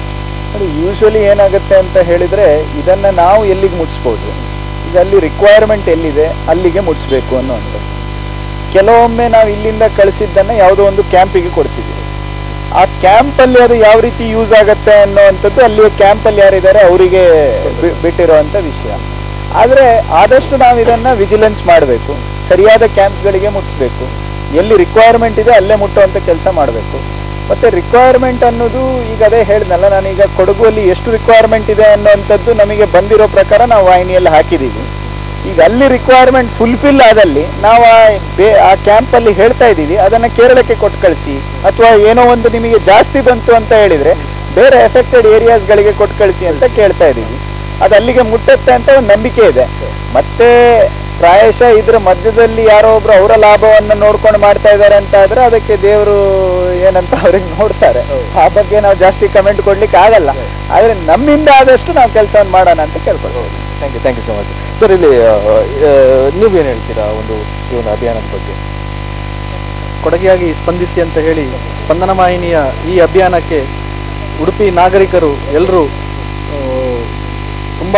ಅದು ಯೂಶ್ವಲಿ ಏನಾಗುತ್ತೆ ಅಂತ ಹೇಳಿದರೆ ಇದನ್ನು ನಾವು ಎಲ್ಲಿಗೆ ಮುಟ್ಟಿಸ್ಬೋದು, ಈಗ ಅಲ್ಲಿ ರಿಕ್ವೈರ್ಮೆಂಟ್ ಎಲ್ಲಿದೆ ಅಲ್ಲಿಗೆ ಮುಟ್ಟಿಸ್ಬೇಕು ಅನ್ನೋವಂಥದ್ದು. ಕೆಲವೊಮ್ಮೆ ನಾವು ಇಲ್ಲಿಂದ ಕಳಿಸಿದ್ದನ್ನು ಯಾವುದೋ ಒಂದು ಕ್ಯಾಂಪಿಗೆ ಕೊಡ್ತಿದ್ದೀವಿ. ಆ ಕ್ಯಾಂಪಲ್ಲಿ ಅದು ಯಾವ ರೀತಿ ಯೂಸ್ ಆಗುತ್ತೆ ಅನ್ನೋವಂಥದ್ದು ಅಲ್ಲಿಯ ಕ್ಯಾಂಪಲ್ಲಿ ಯಾರಿದ್ದಾರೆ ಅವರಿಗೆ ಬಿಟ್ಟಿರೋವಂಥ ವಿಷಯ. ಆದರೆ ಆದಷ್ಟು ನಾವು ಇದನ್ನು ವಿಜಿಲೆನ್ಸ್ ಮಾಡಬೇಕು, ಸರಿಯಾದ ಕ್ಯಾಂಪ್ಸ್ಗಳಿಗೆ ಮುಟ್ಟಿಸ್ಬೇಕು, ಎಲ್ಲಿ ರಿಕ್ವೈರ್ಮೆಂಟ್ ಇದೆ ಅಲ್ಲೇ ಮುಟ್ಟುವಂಥ ಕೆಲಸ ಮಾಡಬೇಕು. ಮತ್ತು ರಿಕ್ವೈರ್ಮೆಂಟ್ ಅನ್ನೋದು ಈಗ ಅದೇ ಹೇಳಿದ್ನಲ್ಲ, ನಾನೀಗ ಕೊಡಗುವಲ್ಲಿ ಎಷ್ಟು ರಿಕ್ವೈರ್ಮೆಂಟ್ ಇದೆ ಅನ್ನೋವಂಥದ್ದು ನಮಗೆ ಬಂದಿರೋ ಪ್ರಕಾರ ನಾವು ವಾಹಿನಿಯಲ್ಲಿ ಹಾಕಿದ್ದೀವಿ. ಈಗ ಅಲ್ಲಿ ರಿಕ್ವೈರ್ಮೆಂಟ್ ಫುಲ್ಫಿಲ್ ಆದಲ್ಲಿ ನಾವು ಆ ಕ್ಯಾಂಪಲ್ಲಿ ಹೇಳ್ತಾ ಇದ್ದೀವಿ ಅದನ್ನು ಕೇರಳಕ್ಕೆ ಕೊಟ್ಟು ಕಳಿಸಿ, ಅಥವಾ ಏನೋ ಒಂದು ನಿಮಗೆ ಜಾಸ್ತಿ ಬಂತು ಅಂತ ಹೇಳಿದರೆ ಬೇರೆ ಎಫೆಕ್ಟೆಡ್ ಏರಿಯಾಸ್ಗಳಿಗೆ ಕೊಟ್ಟು ಕಳಿಸಿ ಅಂತ ಕೇಳ್ತಾ ಇದ್ದೀವಿ. ಅದು ಅಲ್ಲಿಗೆ ಮುಟ್ಟುತ್ತೆ ಅಂತ ಒಂದು ನಂಬಿಕೆ ಇದೆ. ಮತ್ತೆ ಪ್ರಾಯಶಃ ಇದರ ಮಧ್ಯದಲ್ಲಿ ಯಾರೋ ಒಬ್ರು ಅವರ ಲಾಭವನ್ನು ನೋಡ್ಕೊಂಡು ಮಾಡ್ತಾ ಇದ್ದಾರೆ ಅಂತ ಆದರೆ ಅದಕ್ಕೆ ದೇವರು ಏನಂತ ಅವ್ರಿಗೆ ನೋಡ್ತಾರೆ. ಆ ಬಗ್ಗೆ ನಾವು ಜಾಸ್ತಿ ಕಮೆಂಟ್ ಕೊಡ್ಲಿಕ್ಕೆ ಆಗಲ್ಲ. ಆದರೆ ನಮ್ಮಿಂದ ಆದಷ್ಟು ನಾವು ಕೆಲಸವನ್ನು ಮಾಡೋಣ ಅಂತ ಕೇಳ್ಕೊಳ್ಬೋದು. Thank you so much sir. ಇಲ್ಲಿ ನೀವೇನು ಹೇಳ್ತೀರಾ ಈ ಒಂದು ಅಭಿಯಾನದ ಬಗ್ಗೆ? ಕೊಡಗಿಯಾಗಿ ಸ್ಪಂದಿಸಿ ಅಂತ ಹೇಳಿ ಸ್ಪಂದನ ವಾಹಿನಿಯ ಈ ಅಭಿಯಾನಕ್ಕೆ ಉಡುಪಿ ನಾಗರಿಕರು ಎಲ್ಲರೂ ತುಂಬ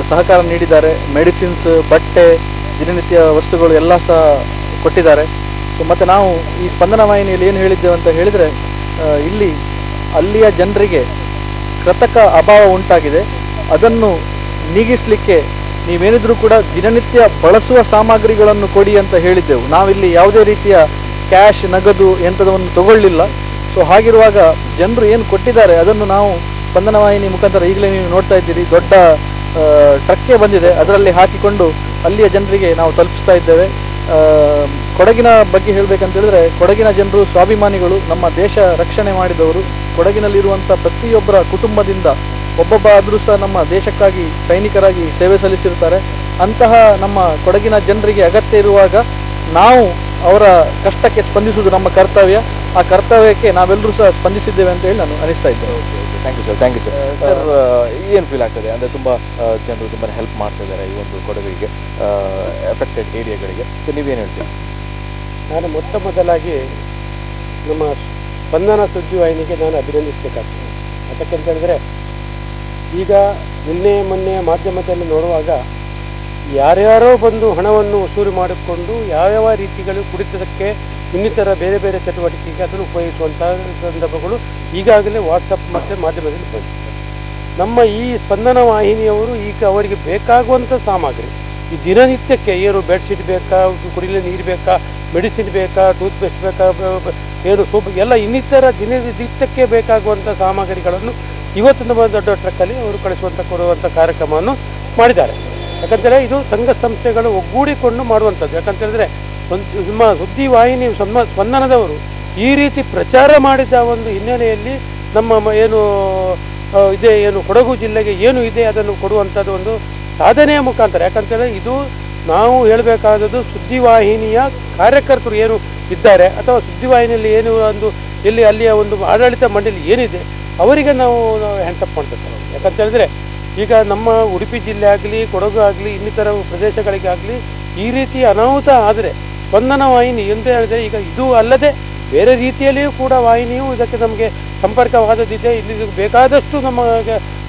ಸಹಕಾರ ನೀಡಿದ್ದಾರೆ. ಮೆಡಿಸಿನ್ಸ್, ಬಟ್ಟೆ, ದಿನನಿತ್ಯ ವಸ್ತುಗಳು ಎಲ್ಲ ಸಹ ಕೊಟ್ಟಿದ್ದಾರೆ. ಮತ್ತು ನಾವು ಈ ಸ್ಪಂದನ ವಾಹಿನಿಯಲ್ಲಿ ಏನು ಹೇಳಿದ್ದೇವೆ ಅಂತ ಹೇಳಿದರೆ, ಅಲ್ಲಿಯ ಜನರಿಗೆ ಕೃತಕ ಅಭಾವ ಉಂಟಾಗಿದೆ, ಅದನ್ನು ನೀಗಿಸಲಿಕ್ಕೆ ನೀವೇನಿದ್ರೂ ಕೂಡ ದಿನನಿತ್ಯ ಬಳಸುವ ಸಾಮಗ್ರಿಗಳನ್ನು ಕೊಡಿ ಅಂತ ಹೇಳಿದ್ದೆವು. ನಾವಿಲ್ಲಿ ಯಾವುದೇ ರೀತಿಯ ಕ್ಯಾಶ್, ನಗದು ಎಂಥದನ್ನು ತಗೊಳ್ಳಿಲ್ಲ. ಸೊ ಹಾಗಿರುವಾಗ ಜನರು ಏನು ಕೊಟ್ಟಿದ್ದಾರೆ ಅದನ್ನು ನಾವು ಸ್ಪಂದನ ವಾಹಿನಿ ಮುಖಾಂತರ ಈಗಲೇ ನೀವು ನೋಡ್ತಾ ಇದ್ದೀರಿ, ದೊಡ್ಡ ಟ್ರಕ್ಕೆ ಬಂದಿದೆ, ಅದರಲ್ಲಿ ಹಾಕಿಕೊಂಡು ಅಲ್ಲಿಯ ಜನರಿಗೆ ನಾವು ತಲುಪಿಸ್ತಾ ಇದ್ದೇವೆ. ಕೊಡಗಿನ ಬಗ್ಗೆ ಹೇಳಬೇಕಂತ ಹೇಳಿದ್ರೆ, ಕೊಡಗಿನ ಜನರು ಸ್ವಾಭಿಮಾನಿಗಳು, ನಮ್ಮ ದೇಶ ರಕ್ಷಣೆ ಮಾಡಿದವರು. ಕೊಡಗಿನಲ್ಲಿರುವಂಥ ಪ್ರತಿಯೊಬ್ಬರ ಕುಟುಂಬದಿಂದ ಒಬ್ಬೊಬ್ಬ ಆದರೂ ಸಹ ನಮ್ಮ ದೇಶಕ್ಕಾಗಿ ಸೈನಿಕರಾಗಿ ಸೇವೆ ಸಲ್ಲಿಸಿರ್ತಾರೆ. ಅಂತಹ ನಮ್ಮ ಕೊಡಗಿನ ಜನರಿಗೆ ಅಗತ್ಯ ಇರುವಾಗ ನಾವು ಅವರ ಕಷ್ಟಕ್ಕೆ ಸ್ಪಂದಿಸುವುದು ನಮ್ಮ ಕರ್ತವ್ಯ. ಆ ಕರ್ತವ್ಯಕ್ಕೆ ನಾವೆಲ್ಲರೂ ಸಹ ಸ್ಪಂದಿಸಿದ್ದೇವೆ ಅಂತ ಹೇಳಿ ನಾನು ಅನಿಸ್ತಾ ಇದ್ದೇನೆ. Thank you sir. ಸರ್ ಏನು ಫೀಲ್ ಆಗ್ತದೆ ಅಂದರೆ ತುಂಬ ಜನರು ತುಂಬಾ ಹೆಲ್ಪ್ ಮಾಡ್ತಾ ಇದ್ದಾರೆ ಈ ಒಂದು ಕೊಡಗಿಗೆ, ಎಫೆಕ್ಟೆಡ್ ಏರಿಯಾಗಳಿಗೆ. ಸೊ ನೀವೇನು ಹೇಳ್ತೀರಿ? ನಾನು ಮೊದಲಾಗಿ ನಮ್ಮ ಸ್ಪಂದನ ಸುದ್ದಿವಾಹಿನಿಗೆ ನಾನು ಅಭಿನಂದಿಸಬೇಕಾಗ್ತದೆ. ಯಾಕಂತ ಹೇಳಿದ್ರೆ, ಈಗ ಮೊನ್ನೆ ಮಾಧ್ಯಮದಲ್ಲಿ ನೋಡುವಾಗ ಯಾರ್ಯಾರೋ ಬಂದು ಹಣವನ್ನು ವಸೂಲಿ ಮಾಡಿಕೊಂಡು ಯಾವ ರೀತಿಗಳು ಕುಡಿತದಕ್ಕೆ ಇನ್ನಿತರ ಬೇರೆ ಬೇರೆ ಚಟುವಟಿಕೆಗೆ ಅದನ್ನು ಉಪಯೋಗಿಸುವಂತಹ ಸಂದರ್ಭಗಳು ಈಗಾಗಲೇ ವಾಟ್ಸಪ್ ಮತ್ತು ಮಾಧ್ಯಮದಲ್ಲಿ ಉಪಯೋಗಿಸ್ತಾರೆ. ನಮ್ಮ ಈ ಸ್ಪಂದನ ವಾಹಿನಿಯವರು ಈಗ ಅವರಿಗೆ ಬೇಕಾಗುವಂಥ ಸಾಮಗ್ರಿ, ಈ ದಿನನಿತ್ಯಕ್ಕೆ ಏನು ಬೆಡ್ಶೀಟ್ ಬೇಕಾ, ಕುಡಿಯಲು ನೀರು ಬೇಕಾ, ಮೆಡಿಸಿನ್ ಬೇಕಾ, ಟೂತ್ ಪೇಸ್ಟ್ ಬೇಕಾ, ಏನು ಸೋಪ್, ಎಲ್ಲ ಇನ್ನಿತರ ದಿನನಿತ್ಯಕ್ಕೆ ಬೇಕಾಗುವಂಥ ಸಾಮಗ್ರಿಗಳನ್ನು ಇವತ್ತು ನಮ್ಮ ದೊಡ್ಡ ಟ್ರಕ್ಕಲ್ಲಿ ಅವರು ಕೊಡುವಂಥ ಕಾರ್ಯಕ್ರಮವನ್ನು ಮಾಡಿದ್ದಾರೆ. ಯಾಕಂತೇಳಿ ಇದು ಸಂಘ ಸಂಸ್ಥೆಗಳು ಒಗ್ಗೂಡಿಕೊಂಡು ಮಾಡುವಂಥದ್ದು. ಯಾಕಂತೇಳಿದ್ರೆ ನಮ್ಮ ಸುದ್ದಿವಾಹಿನಿ ಸ್ಪಂದನದವರು ಈ ರೀತಿ ಪ್ರಚಾರ ಮಾಡಿದ ಒಂದು ಹಿನ್ನೆಲೆಯಲ್ಲಿ ನಮ್ಮ ಏನು ಕೊಡಗು ಜಿಲ್ಲೆಗೆ ಏನು ಇದೆ ಅದನ್ನು ಕೊಡುವಂಥದ್ದು ಒಂದು ಸಾಧನೆಯ ಮುಖಾಂತರ. ಯಾಕಂತೇಳಿದ್ರೆ ಇದು ನಾವು ಹೇಳಬೇಕಾದದ್ದು ಸುದ್ದಿವಾಹಿನಿಯ ಕಾರ್ಯಕರ್ತರು ಏನು ಇದ್ದಾರೆ, ಅಥವಾ ಸುದ್ದಿವಾಹಿನಿಯಲ್ಲಿ ಏನು ಅಲ್ಲಿಯ ಒಂದು ಆಡಳಿತ ಮಂಡಳಿ ಏನಿದೆ ಅವರಿಗೆ ನಾವು ಹ್ಯಾಂಡ್ಸಪ್ ಮಾಡ್ತಿರ್ತೇವೆ. ಯಾಕಂತೇಳಿದ್ರೆ ಈಗ ನಮ್ಮ ಉಡುಪಿ ಜಿಲ್ಲೆ ಆಗಲಿ, ಕೊಡಗು ಆಗಲಿ, ಇನ್ನಿತರ ಪ್ರದೇಶಗಳಿಗಾಗಲಿ ಈ ರೀತಿ ಅನಾಹುತ ಆದರೆ ಸ್ಪಂದನ ವಾಹಿನಿ ಅಂತ ಹೇಳಿದ್ರೆ, ಈಗ ಇದು ಅಲ್ಲದೆ ಬೇರೆ ರೀತಿಯಲ್ಲಿಯೂ ಕೂಡ ವಾಹಿನಿಯು ಇದಕ್ಕೆ ನಮಗೆ ಸಂಪರ್ಕವಾದದಿದೆ. ಇಲ್ಲಿ ಬೇಕಾದಷ್ಟು ನಮ್ಮ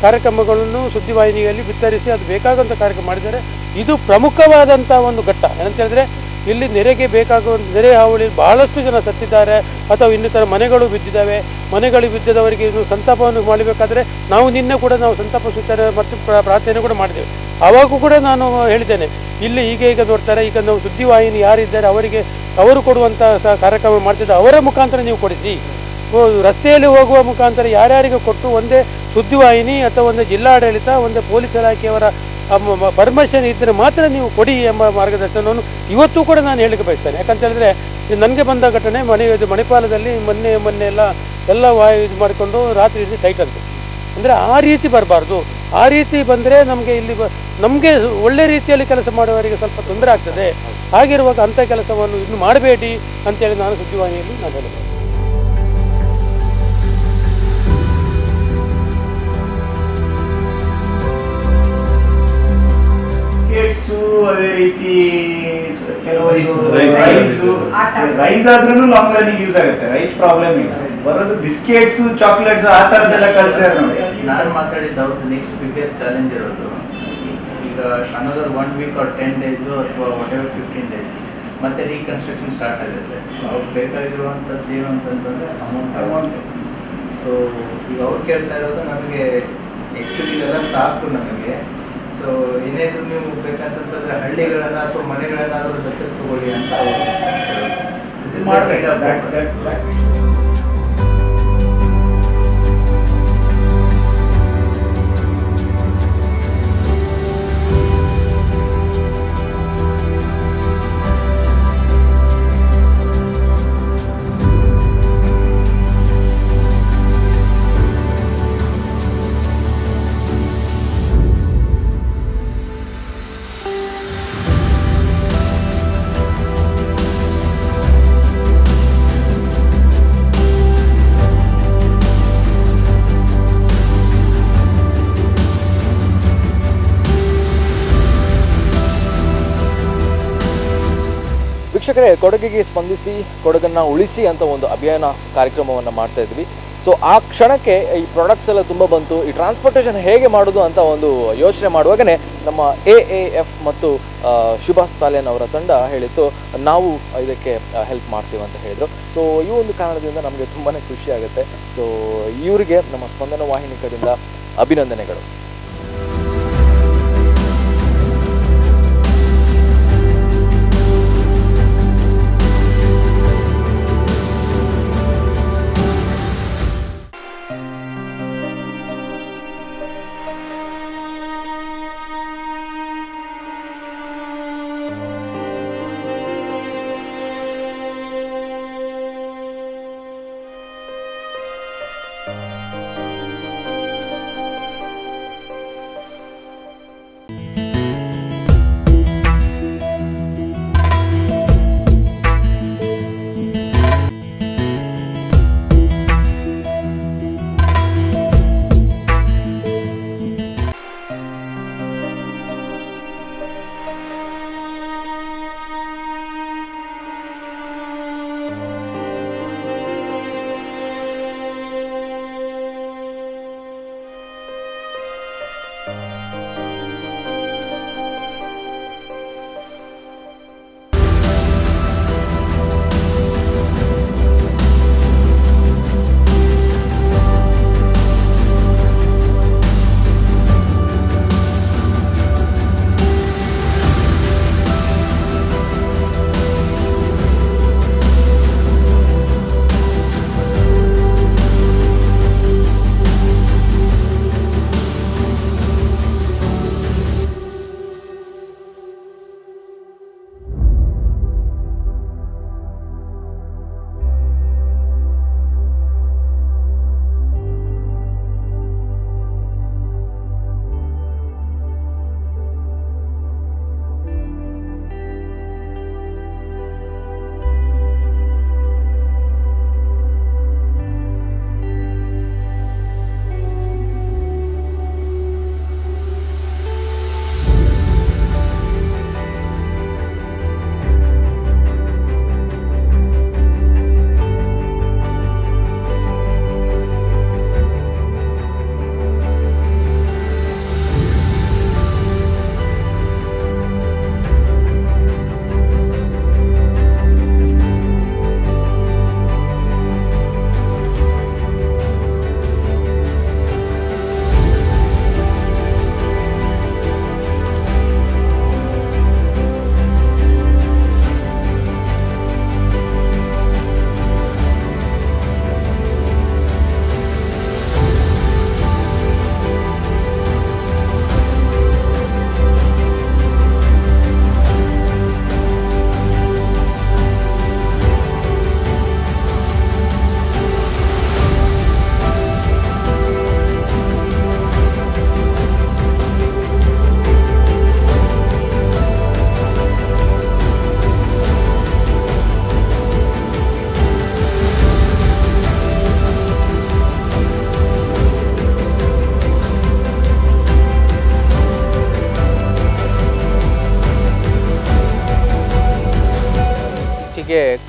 ಕಾರ್ಯಕ್ರಮಗಳನ್ನು ಸುದ್ದಿವಾಹಿನಿಯಲ್ಲಿ ಬಿತ್ತರಿಸಿ ಅದು ಬೇಕಾದಂಥ ಕಾರ್ಯಕ್ರಮ ಮಾಡಿದ್ದಾರೆ. ಇದು ಪ್ರಮುಖವಾದಂಥ ಒಂದು ಘಟ್ಟ. ಏನಂತ ಹೇಳಿದ್ರೆ, ಇಲ್ಲಿ ನೆರೆಗೆ ಬೇಕಾಗುವಂಥ ನೆರೆ ಹಾವಳಿ ಬಹಳಷ್ಟು ಜನ ಸತ್ತಿದ್ದಾರೆ, ಅಥವಾ ಇನ್ನಿತರ ಮನೆಗಳು ಬಿದ್ದಿದ್ದಾವೆ. ಮನೆಗಳು ಬಿದ್ದದವರಿಗೆ ಸಂತಾಪವನ್ನು ಮಾಡಬೇಕಾದ್ರೆ ನಾವು ನಿನ್ನೆ ಕೂಡ ನಾವು ಸಂತಾಪ ಸೂಚನೆ ಮತ್ತು ಪ್ರಾರ್ಥನೆ ಕೂಡ ಮಾಡಿದ್ದೇವೆ. ಆವಾಗೂ ಕೂಡ ನಾನು ಹೇಳಿದ್ದೇನೆ, ಇಲ್ಲಿ ಈಗ ನೋಡ್ತಾರೆ, ಈಗ ನಾವು ಸುದ್ದಿವಾಹಿನಿ ಯಾರಿದ್ದಾರೆ ಅವರಿಗೆ ಅವರು ಕೊಡುವಂಥ ಕಾರ್ಯಕ್ರಮ ಮಾಡ್ತಿದ್ದ ಅವರ ಮುಖಾಂತರ ನೀವು ಕೊಡಿಸಿ. ರಸ್ತೆಯಲ್ಲಿ ಹೋಗುವ ಮುಖಾಂತರ ಯಾರ್ಯಾರಿಗೆ ಕೊಟ್ಟು ಒಂದೇ ಸುದ್ದಿವಾಹಿನಿ ಅಥವಾ ಒಂದೇ ಜಿಲ್ಲಾಡಳಿತ, ಒಂದೇ ಪೊಲೀಸ್ ಇಲಾಖೆಯವರ ಪರ್ಮಿಷನ್ ಇದ್ದರೆ ಮಾತ್ರ ನೀವು ಕೊಡಿ ಎಂಬ ಮಾರ್ಗದರ್ಶನವನ್ನು ಇವತ್ತು ಕೂಡ ನಾನು ಹೇಳಲಿಕ್ಕೆ ಬಯಸ್ತೇನೆ. ಯಾಕಂತ ಹೇಳಿದ್ರೆ, ನನಗೆ ಬಂದ ಘಟನೆ ಮಣಿಪಾಲದಲ್ಲಿ ಮೊನ್ನೆ ಎಲ್ಲ ಇದು ಮಾಡಿಕೊಂಡು ರಾತ್ರಿ ಸೈಟ್ ಅಂತ. ಅಂದರೆ ಆ ರೀತಿ ಬರಬಾರ್ದು. ಆ ರೀತಿ ಬಂದರೆ ನಮಗೆ ಒಳ್ಳೆ ರೀತಿಯಲ್ಲಿ ಕೆಲಸ ಮಾಡುವವರಿಗೆ ಸ್ವಲ್ಪ ತೊಂದರೆ ಆಗ್ತದೆ. ಹಾಗಿರುವಾಗ ಅಂಥ ಕೆಲಸವನ್ನು ಇನ್ನು ಮಾಡಬೇಡಿ ಅಂತೇಳಿ ನಾನು ಸುದ್ದಿವಾಹಿನಿಯಲ್ಲಿ ನಾನು ಹೇಳಿದೆ. ಅದೇ ರೀತಿ ರೈಸ್ ಆದ್ರೂ ಲಾಂಗ್ ರನ್ನಿಂಗ್ ಯೂಸ್ ಆಗುತ್ತೆ. ರೈಸ್ ಪ್ರಾಬ್ಲಮ್ ಇಲ್ಲ, ಬರೋದು ಬಿಸ್ಕೆಟ್ಸ್, ಚಾಕ್ಲೇಟ್ಸ್ ಆ ತರದೆಲ್ಲ ಕಳಿಸ್ತಾರೆ ನೋಡಿ. ನಾನು ಮಾತಾಡಿದ್ದು ಅವ್ರದ್ದು ನೆಕ್ಸ್ಟ್ ಬಿಗ್ಗೆಸ್ಟ್ ಚಾಲೆಂಜ್ ಇರೋದು ಈಗ ಅನದರ್ 1 ವೀಕ್ ಆರ್ 10 ಡೇಸು ಅಥವಾ whatever 15 ಡೇಸ್ ಮತ್ತೆ ರೀಕನ್ಸ್ಟ್ರಕ್ಷನ್ ಸ್ಟಾರ್ಟ್ ಆಗುತ್ತೆ. ಅವ್ರಿಗೆ ಬೇಕಾಗಿರುವಂಥದ್ದು ಏನು ಅಂತಂದ್ರೆ ಅಮೌಂಟ್ ಸೊ ಈಗ ಅವ್ರು ಕೇಳ್ತಾ ಇರೋದು ನನಗೆ ಆ್ಯಕ್ಚುಲಿ ಇದೆಲ್ಲ ಸಾಕು ನನಗೆ. ಸೊ ಏನಾದರೂ ನೀವು ಬೇಕಂತಂದ್ರೆ ಹಳ್ಳಿಗಳನ್ನು ಅಥವಾ ಮನೆಗಳನ್ನಾದರೂ ದತ್ತಕ್ಕೆ ತಗೊಳ್ಳಿ ಅಂತ ಅವರು ವೀಕ್ಷಕರೇ, ಕೊಡಗಿಗೆ ಸ್ಪಂದಿಸಿ ಕೊಡಗನ್ನು ಉಳಿಸಿ ಅಂತ ಒಂದು ಅಭಿಯಾನ ಕಾರ್ಯಕ್ರಮವನ್ನು ಮಾಡ್ತಾ ಇದ್ವಿ. ಸೊ ಆ ಕ್ಷಣಕ್ಕೆ ಈ ಪ್ರಾಡಕ್ಟ್ಸ್ ಎಲ್ಲ ತುಂಬ ಬಂತು. ಈ ಟ್ರಾನ್ಸ್ಪೋರ್ಟೇಷನ್ ಹೇಗೆ ಮಾಡೋದು ಅಂತ ಒಂದು ಯೋಚನೆ ಮಾಡುವಾಗಲೇ ನಮ್ಮ AAF ಮತ್ತು ಸುಭಾಷ್ ಸಾಲೇನ್ ಅವರ ತಂಡ ಹೇಳಿತ್ತು, ನಾವು ಇದಕ್ಕೆ ಹೆಲ್ಪ್ ಮಾಡ್ತೀವಿ ಅಂತ ಹೇಳಿದರು. ಸೊ ಈ ಒಂದು ಕಾರಣದಿಂದ ನಮಗೆ ತುಂಬಾ ಖುಷಿ ಆಗುತ್ತೆ. ಸೊ ಇವರಿಗೆ ನಮ್ಮ ಸ್ಪಂದನ ವಾಹಿನಿ ಕಡೆಯಿಂದ ಅಭಿನಂದನೆಗಳು.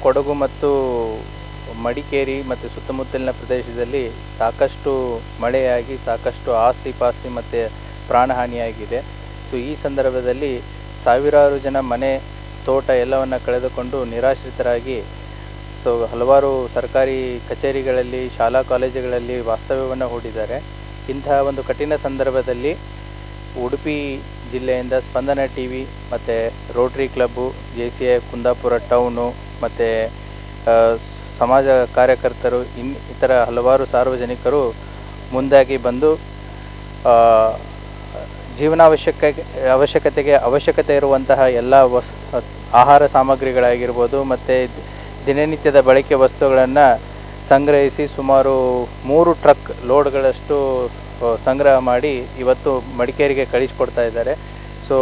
ಕೊಡಗು ಮತ್ತು ಮಡಿಕೇರಿ ಮತ್ತು ಸುತ್ತಮುತ್ತಲಿನ ಪ್ರದೇಶದಲ್ಲಿ ಸಾಕಷ್ಟು ಮಳೆಯಾಗಿ ಸಾಕಷ್ಟು ಆಸ್ತಿ ಪಾಸ್ತಿ ಮತ್ತು ಪ್ರಾಣಹಾನಿಯಾಗಿದೆ. ಸೊ ಈ ಸಂದರ್ಭದಲ್ಲಿ ಸಾವಿರಾರು ಜನ ಮನೆ ತೋಟ ಎಲ್ಲವನ್ನು ಕಳೆದುಕೊಂಡು ನಿರಾಶ್ರಿತರಾಗಿ ಸೊ ಹಲವಾರು ಸರ್ಕಾರಿ ಕಚೇರಿಗಳಲ್ಲಿ, ಶಾಲಾ ಕಾಲೇಜುಗಳಲ್ಲಿ ವಾಸ್ತವ್ಯವನ್ನು ಹೂಡಿದ್ದಾರೆ. ಇಂತಹ ಒಂದು ಕಠಿಣ ಸಂದರ್ಭದಲ್ಲಿ ಉಡುಪಿ ಜಿಲ್ಲೆಯಿಂದ ಸ್ಪಂದನ ಟಿವಿ ಮತ್ತು rotary club, JCI Kundapura town ಮತ್ತು ಸಮಾಜ ಕಾರ್ಯಕರ್ತರು, ಇತರ ಹಲವಾರು ಸಾರ್ವಜನಿಕರು ಮುಂದಾಗಿ ಬಂದು ಅವಶ್ಯಕತೆ ಇರುವಂತಹ ಎಲ್ಲ ಆಹಾರ ಸಾಮಗ್ರಿಗಳಾಗಿರ್ಬೋದು ಮತ್ತು ದಿನನಿತ್ಯದ ಬಳಕೆ ವಸ್ತುಗಳನ್ನು ಸಂಗ್ರಹಿಸಿ ಸುಮಾರು 3 ಟ್ರಕ್ ಲೋಡ್ಗಳಷ್ಟು ಸಂಗ್ರಹ ಮಾಡಿ ಇವತ್ತು ಮಡಿಕೇರಿಗೆ ಕಳಿಸ್ಕೊಡ್ತಾ ಇದ್ದಾರೆ. ಸೊ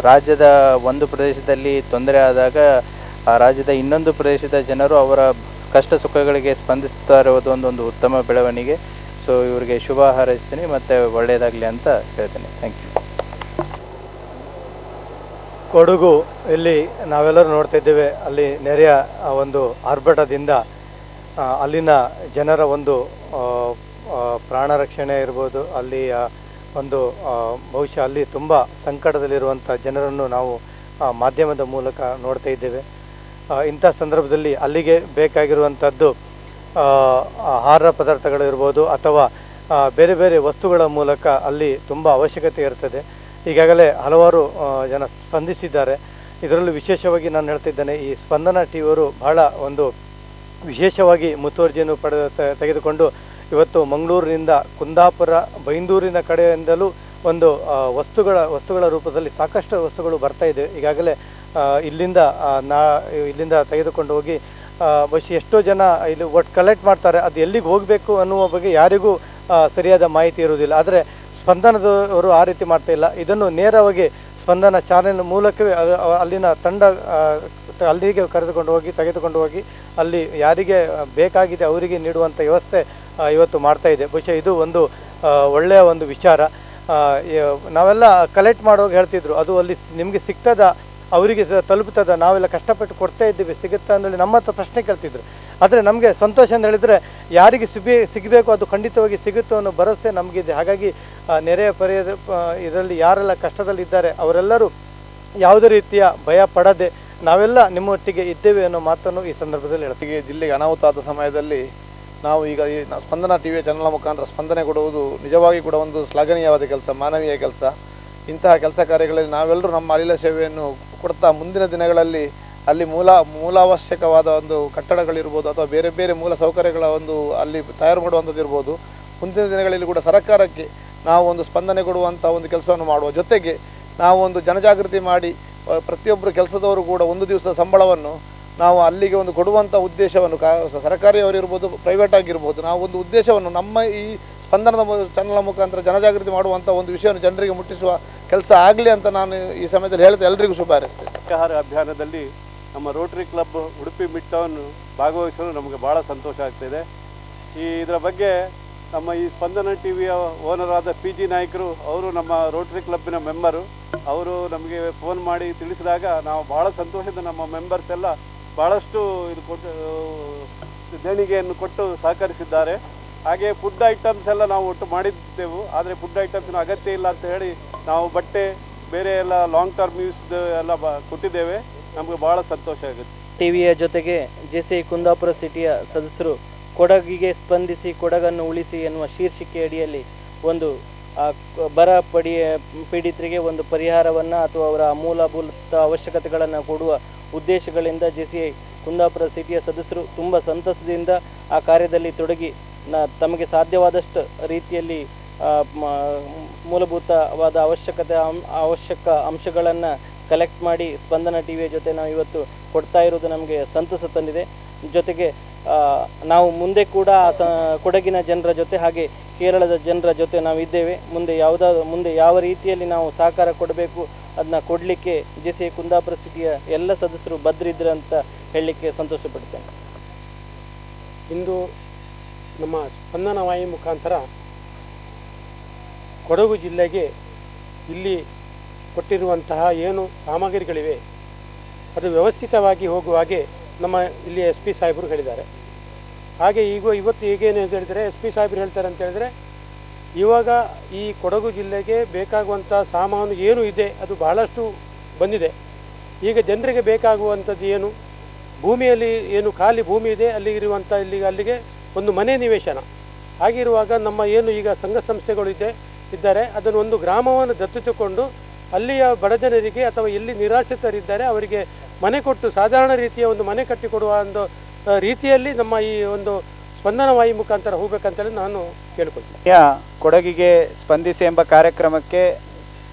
ರಾಜ್ಯದ ಒಂದು ಪ್ರದೇಶದಲ್ಲಿ ತೊಂದರೆ ಆದಾಗ ಆ ರಾಜ್ಯದ ಇನ್ನೊಂದು ಪ್ರದೇಶದ ಜನರು ಅವರ ಕಷ್ಟ ಸುಖಗಳಿಗೆ ಸ್ಪಂದಿಸ್ತಾ ಇರೋದು ಒಂದು ಉತ್ತಮ ಬೆಳವಣಿಗೆ. ಸೊ ಇವರಿಗೆ ಶುಭ ಹಾರೈಸ್ತೀನಿ ಮತ್ತು ಒಳ್ಳೆಯದಾಗಲಿ ಅಂತ ಹೇಳ್ತೀನಿ. Thank you. ಕೊಡಗು ಇಲ್ಲಿ ನಾವೆಲ್ಲರೂ ನೋಡ್ತಾ ಇದ್ದೇವೆ, ಅಲ್ಲಿ ನೆರೆಯ ಒಂದು ಆರ್ಭಟದಿಂದ ಅಲ್ಲಿನ ಜನರ ಒಂದು ಪ್ರಾಣ ರಕ್ಷಣೆ ಇರ್ಬೋದು, ಅಲ್ಲಿ ಒಂದು ಬಹುಶಃ ಅಲ್ಲಿ ತುಂಬ ಸಂಕಟದಲ್ಲಿರುವಂಥ ಜನರನ್ನು ನಾವು ಮಾಧ್ಯಮದ ಮೂಲಕ ನೋಡ್ತಾ ಇದ್ದೇವೆ. ಇಂಥ ಸಂದರ್ಭದಲ್ಲಿ ಅಲ್ಲಿಗೆ ಬೇಕಾಗಿರುವಂಥದ್ದು ಆಹಾರ ಪದಾರ್ಥಗಳು ಇರ್ಬೋದು ಅಥವಾ ಬೇರೆ ಬೇರೆ ವಸ್ತುಗಳ ಮೂಲಕ ಅಲ್ಲಿ ತುಂಬ ಅವಶ್ಯಕತೆ ಇರ್ತದೆ. ಈಗಾಗಲೇ ಹಲವಾರು ಜನ ಸ್ಪಂದಿಸಿದ್ದಾರೆ. ಇದರಲ್ಲೂ ವಿಶೇಷವಾಗಿ ನಾನು ಹೇಳ್ತಿದ್ದೇನೆ, ಈ ಸ್ಪಂದನ ಟಿವಿಯವರು ಬಹಳ ಒಂದು ವಿಶೇಷವಾಗಿ ಮುತುವರ್ಜಿಯನ್ನು ತೆಗೆದುಕೊಂಡು ಇವತ್ತು ಮಂಗಳೂರಿನಿಂದ ಕುಂದಾಪುರ, ಬೈಂದೂರಿನ ಕಡೆಯಿಂದಲೂ ಒಂದು ವಸ್ತುಗಳ ರೂಪದಲ್ಲಿ ಸಾಕಷ್ಟು ವಸ್ತುಗಳು ಬರ್ತಾ ಇದೆ. ಈಗಾಗಲೇ ಇಲ್ಲಿಂದ ತೆಗೆದುಕೊಂಡು ಹೋಗಿ ಬಹುಶಃ ಎಷ್ಟೋ ಜನ ಇಲ್ಲಿ ಒಟ್ಟು ಕಲೆಕ್ಟ್ ಮಾಡ್ತಾರೆ. ಅದು ಎಲ್ಲಿಗೆ ಹೋಗಬೇಕು ಅನ್ನುವ ಬಗ್ಗೆ ಯಾರಿಗೂ ಸರಿಯಾದ ಮಾಹಿತಿ ಇರುವುದಿಲ್ಲ. ಆದರೆ ಸ್ಪಂದನದವರು ಆ ರೀತಿ ಮಾಡ್ತಾ ಇಲ್ಲ. ಇದನ್ನು ನೇರವಾಗಿ ಸ್ಪಂದನ ಚಾನೆಲ್ ಮೂಲಕವೇ ಅಲ್ಲಿನ ತಂಡ ಅಲ್ಲಿಗೆ ತೆಗೆದುಕೊಂಡು ಹೋಗಿ ಅಲ್ಲಿ ಯಾರಿಗೆ ಬೇಕಾಗಿದೆ ಅವರಿಗೆ ನೀಡುವಂಥ ವ್ಯವಸ್ಥೆ ಇವತ್ತು ಮಾಡ್ತಾ ಇದೆ. ಬಹುಶಃ ಇದು ಒಂದು ಒಳ್ಳೆಯ ಒಂದು ವಿಚಾರ. ನಾವೆಲ್ಲ ಕಲೆಕ್ಟ್ ಮಾಡುವಾಗ ಹೇಳ್ತಿದ್ರು, ಅದು ಅಲ್ಲಿ ನಿಮಗೆ ಸಿಗ್ತದ, ಅವರಿಗೆ ತಲುಪ್ತದ, ನಾವೆಲ್ಲ ಕಷ್ಟಪಟ್ಟು ಕೊಡ್ತಾ ಇದ್ದೀವಿ, ಸಿಗುತ್ತಾ ಅಂದೇಳಿ ನಮ್ಮ ಹತ್ರ ಪ್ರಶ್ನೆ ಕೇಳ್ತಿದ್ರು. ಆದರೆ ನಮಗೆ ಸಂತೋಷ ಅಂತ ಹೇಳಿದರೆ ಯಾರಿಗೆ ಸಿಗಬೇಕು ಅದು ಖಂಡಿತವಾಗಿ ಸಿಗುತ್ತೋ ಅನ್ನೋ ಭರವಸೆ ನಮಗಿದೆ. ಹಾಗಾಗಿ ನೆರೆಯ ಇದರಲ್ಲಿ ಯಾರೆಲ್ಲ ಕಷ್ಟದಲ್ಲಿದ್ದಾರೆ ಅವರೆಲ್ಲರೂ ಯಾವುದೇ ರೀತಿಯ ಭಯ ಪಡದೆ ನಾವೆಲ್ಲ ನಿಮ್ಮೊಟ್ಟಿಗೆ ಇದ್ದೇವೆ ಅನ್ನೋ ಮಾತನ್ನು ಈ ಸಂದರ್ಭದಲ್ಲಿ ಹೇಳ್ತೀವಿ. ಜಿಲ್ಲೆಗೆ ಅನಾಹುತ ಆದ ಸಮಯದಲ್ಲಿ ನಾವು ಈಗ ಈ ಸ್ಪಂದನ ಟಿವಿಯ ಚಾನಲ್ ಮುಖಾಂತರ ಸ್ಪಂದನೆ ಕೊಡುವುದು ನಿಜವಾಗಿ ಕೂಡ ಒಂದು ಶ್ಲಾಘನೀಯವಾದ ಕೆಲಸ, ಮಾನವೀಯ ಕೆಲಸ. ಇಂತಹ ಕೆಲಸ ಕಾರ್ಯಗಳಲ್ಲಿ ನಾವೆಲ್ಲರೂ ನಮ್ಮ ಅನಿಲ ಸೇವೆಯನ್ನು ಕೊಡ್ತಾ ಮುಂದಿನ ದಿನಗಳಲ್ಲಿ ಅಲ್ಲಿ ಮೂಲಾವಶ್ಯಕವಾದ ಒಂದು ಕಟ್ಟಡಗಳಿರ್ಬೋದು ಅಥವಾ ಬೇರೆ ಬೇರೆ ಮೂಲ ಸೌಕರ್ಯಗಳ ಒಂದು ಅಲ್ಲಿ ತಯಾರು ಮಾಡುವಂಥದ್ದು ಇರ್ಬೋದು. ಮುಂದಿನ ದಿನಗಳಲ್ಲಿ ಕೂಡ ಸರ್ಕಾರಕ್ಕೆ ನಾವು ಒಂದು ಸ್ಪಂದನೆ ಕೊಡುವಂಥ ಒಂದು ಕೆಲಸವನ್ನು ಮಾಡುವ ಜೊತೆಗೆ ನಾವು ಒಂದು ಜನಜಾಗೃತಿ ಮಾಡಿ ಪ್ರತಿಯೊಬ್ಬರು ಕೆಲಸದವರು ಕೂಡ ಒಂದು ದಿವಸದ ಸಂಬಳವನ್ನು ನಾವು ಅಲ್ಲಿಗೆ ಒಂದು ಕೊಡುವಂಥ ಉದ್ದೇಶವನ್ನು ಸರ್ಕಾರಿಯವರಿರ್ಬೋದು, ಪ್ರೈವೇಟ್ ಆಗಿರ್ಬೋದು, ನಾವು ಒಂದು ಉದ್ದೇಶವನ್ನು ನಮ್ಮ ಈ ಸ್ಪಂದನದ ಚಾನಲ್ ಮುಖಾಂತರ ಜನಜಾಗೃತಿ ಮಾಡುವಂಥ ಒಂದು ವಿಷಯವನ್ನು ಜನರಿಗೆ ಮುಟ್ಟಿಸುವ ಕೆಲಸ ಆಗಲಿ ಅಂತ ನಾನು ಈ ಸಮಯದಲ್ಲಿ ಹೇಳ್ತಾ ಎಲ್ಲರಿಗೂ ಶುಭ ಹಾರೈಸ್ತೇನೆ. ಶಾಕಾಹಾರ ಅಭಿಯಾನದಲ್ಲಿ ನಮ್ಮ Rotary club Udupi mid town ಭಾಗವಹಿಸಲು ನಮಗೆ ಭಾಳ ಸಂತೋಷ ಆಗ್ತಿದೆ. ಇದರ ಬಗ್ಗೆ ನಮ್ಮ ಈ ಸ್ಪಂದನ ಟಿವಿಯ ಓನರ್ ಆದ PG ನಾಯ್ಕರು, ಅವರು ನಮ್ಮ ರೋಟರಿ ಕ್ಲಬ್ಬಿನ ಮೆಂಬರು, ಅವರು ನಮಗೆ ಫೋನ್ ಮಾಡಿ ತಿಳಿಸಿದಾಗ ನಾವು ಭಾಳ ಸಂತೋಷದಿಂದ ನಮ್ಮ ಮೆಂಬರ್ಸ್ ಎಲ್ಲ ಭಾಳಷ್ಟು ದೇಣಿಗೆಯನ್ನು ಕೊಟ್ಟು ಸಹಕರಿಸಿದ್ದಾರೆ. ಹಾಗೆ ಫುಡ್ ಐಟಮ್ಸ್ ಎಲ್ಲ ನಾವು ಒಟ್ಟು ಮಾಡಿದ್ದೆವು, ಆದರೆ ಫುಡ್ ಐಟಮ್ಸ್ನ ಅಗತ್ಯ ಇಲ್ಲ ಅಂತ ಹೇಳಿ ನಾವು ಬಟ್ಟೆ ಬೇರೆ ಎಲ್ಲ ಲಾಂಗ್ ಟರ್ಮ್ ಯೂಸ್ ಎಲ್ಲ ಕೊಟ್ಟಿದ್ದೇವೆ. ನಮಗೆ ಭಾಳ ಸಂತೋಷ ಆಗುತ್ತೆ. ಟಿವಿಯ ಜೊತೆಗೆ JCI ಕುಂದಾಪುರ ಸಿಟಿಯ ಸದಸ್ಯರು ಕೊಡಗಿಗೆ ಸ್ಪಂದಿಸಿ ಕೊಡಗನ್ನು ಉಳಿಸಿ ಎನ್ನುವ ಶೀರ್ಷಿಕೆ ಅಡಿಯಲ್ಲಿ ಒಂದು ಬರ ಪೀಡಿತರಿಗೆ ಒಂದು ಪರಿಹಾರವನ್ನು ಅಥವಾ ಅವರ ಮೂಲಭೂತ ಅವಶ್ಯಕತೆಗಳನ್ನು ಕೊಡುವ ಉದ್ದೇಶಗಳಿಂದ JCI ಕುಂದಾಪುರ ಸಿಟಿಯ ಸದಸ್ಯರು ತುಂಬ ಸಂತಸದಿಂದ ಆ ಕಾರ್ಯದಲ್ಲಿ ತೊಡಗಿ ತಮಗೆ ಸಾಧ್ಯವಾದಷ್ಟು ರೀತಿಯಲ್ಲಿ ಮೂಲಭೂತವಾದ ಅವಶ್ಯಕ ಅಂಶಗಳನ್ನು ಕಲೆಕ್ಟ್ ಮಾಡಿ ಸ್ಪಂದನ ಟಿವಿಯ ಜೊತೆ ನಾವು ಇವತ್ತು ಕೊಡ್ತಾ ಇರೋದು ನಮಗೆ ಸಂತಸ ತಂದಿದೆ. ಜೊತೆಗೆ ನಾವು ಮುಂದೆ ಕೂಡ ಕೊಡಗಿನ ಜನರ ಜೊತೆ ಹಾಗೆ ಕೇರಳದ ಜನರ ಜೊತೆ ನಾವು ಇದ್ದೇವೆ. ಮುಂದೆ ಯಾವ ರೀತಿಯಲ್ಲಿ ನಾವು ಸಹಕಾರ ಕೊಡಬೇಕು ಅದನ್ನ ಕೊಡಲಿಕ್ಕೆ JCI ಕುಂದಾಪುರ ಸಿಟಿಯ ಎಲ್ಲ ಸದಸ್ಯರು ಬದ್ಧರಿದ್ರು ಅಂತ ಹೇಳಲಿಕ್ಕೆ ಸಂತೋಷ ಪಡ್ತೇನೆ. ಇಂದು ನಮ್ಮ ಸ್ಪಂದನ ವಾಹಿನಿ ಮುಖಾಂತರ ಕೊಡಗು ಜಿಲ್ಲೆಗೆ ಇಲ್ಲಿ ಕೊಟ್ಟಿರುವಂತಹ ಏನು ಸಾಮಗ್ರಿಗಳಿವೆ ಅದು ವ್ಯವಸ್ಥಿತವಾಗಿ ಹೋಗುವ ಹಾಗೆ ನಮ್ಮ ಇಲ್ಲಿ SP ಸಾಹೇಬರು ಹೇಳಿದ್ದಾರೆ. ಹಾಗೆ ಇವತ್ತು ಈಗೇನು ಅಂತ ಹೇಳಿದರೆ SP ಸಾಹೇಬರು ಹೇಳ್ತಾರೆ ಅಂತ ಹೇಳಿದರೆ, ಇವಾಗ ಈ ಕೊಡಗು ಜಿಲ್ಲೆಗೆ ಬೇಕಾಗುವಂಥ ಸಾಮಾನು ಏನು ಇದೆ ಅದು ಬಹಳಷ್ಟು ಬಂದಿದೆ. ಈಗ ಜನರಿಗೆ ಬೇಕಾಗುವಂಥದ್ದು ಏನು, ಭೂಮಿಯಲ್ಲಿ ಏನು ಖಾಲಿ ಭೂಮಿ ಇದೆ ಅಲ್ಲಿ ಇರುವಂಥ ಅಲ್ಲಿಗೆ ಒಂದು ಮನೆ ನಿವೇಶನ ಆಗಿರುವಾಗ ನಮ್ಮ ಏನು ಈಗ ಸಂಘ ಸಂಸ್ಥೆಗಳು ಇದ್ದಾರೆ ಅದನ್ನು ಒಂದು ಗ್ರಾಮವನ್ನು ದತ್ತುಕೊಂಡು ಅಲ್ಲಿಯ ಬಡ ಜನರಿಗೆ ಅಥವಾ ಎಲ್ಲಿ ನಿರಾಶ್ರಿತರಿದ್ದಾರೆ ಅವರಿಗೆ ಮನೆ ಕೊಟ್ಟು ಸಾಧಾರಣ ರೀತಿಯ ಒಂದು ಮನೆ ಕಟ್ಟಿಕೊಡುವ ಒಂದು ರೀತಿಯಲ್ಲಿ ನಮ್ಮ ಈ ಒಂದು ಸ್ಪಂದನವಾಹಿ ಮುಖಾಂತರ ಹೋಗ್ಬೇಕಂತೇಳಿ ನಾನು ಕೇಳ್ಕೊಳ್ತೀನಿ. ಕೊಡಗಿಗೆ ಸ್ಪಂದಿಸಿ ಎಂಬ ಕಾರ್ಯಕ್ರಮಕ್ಕೆ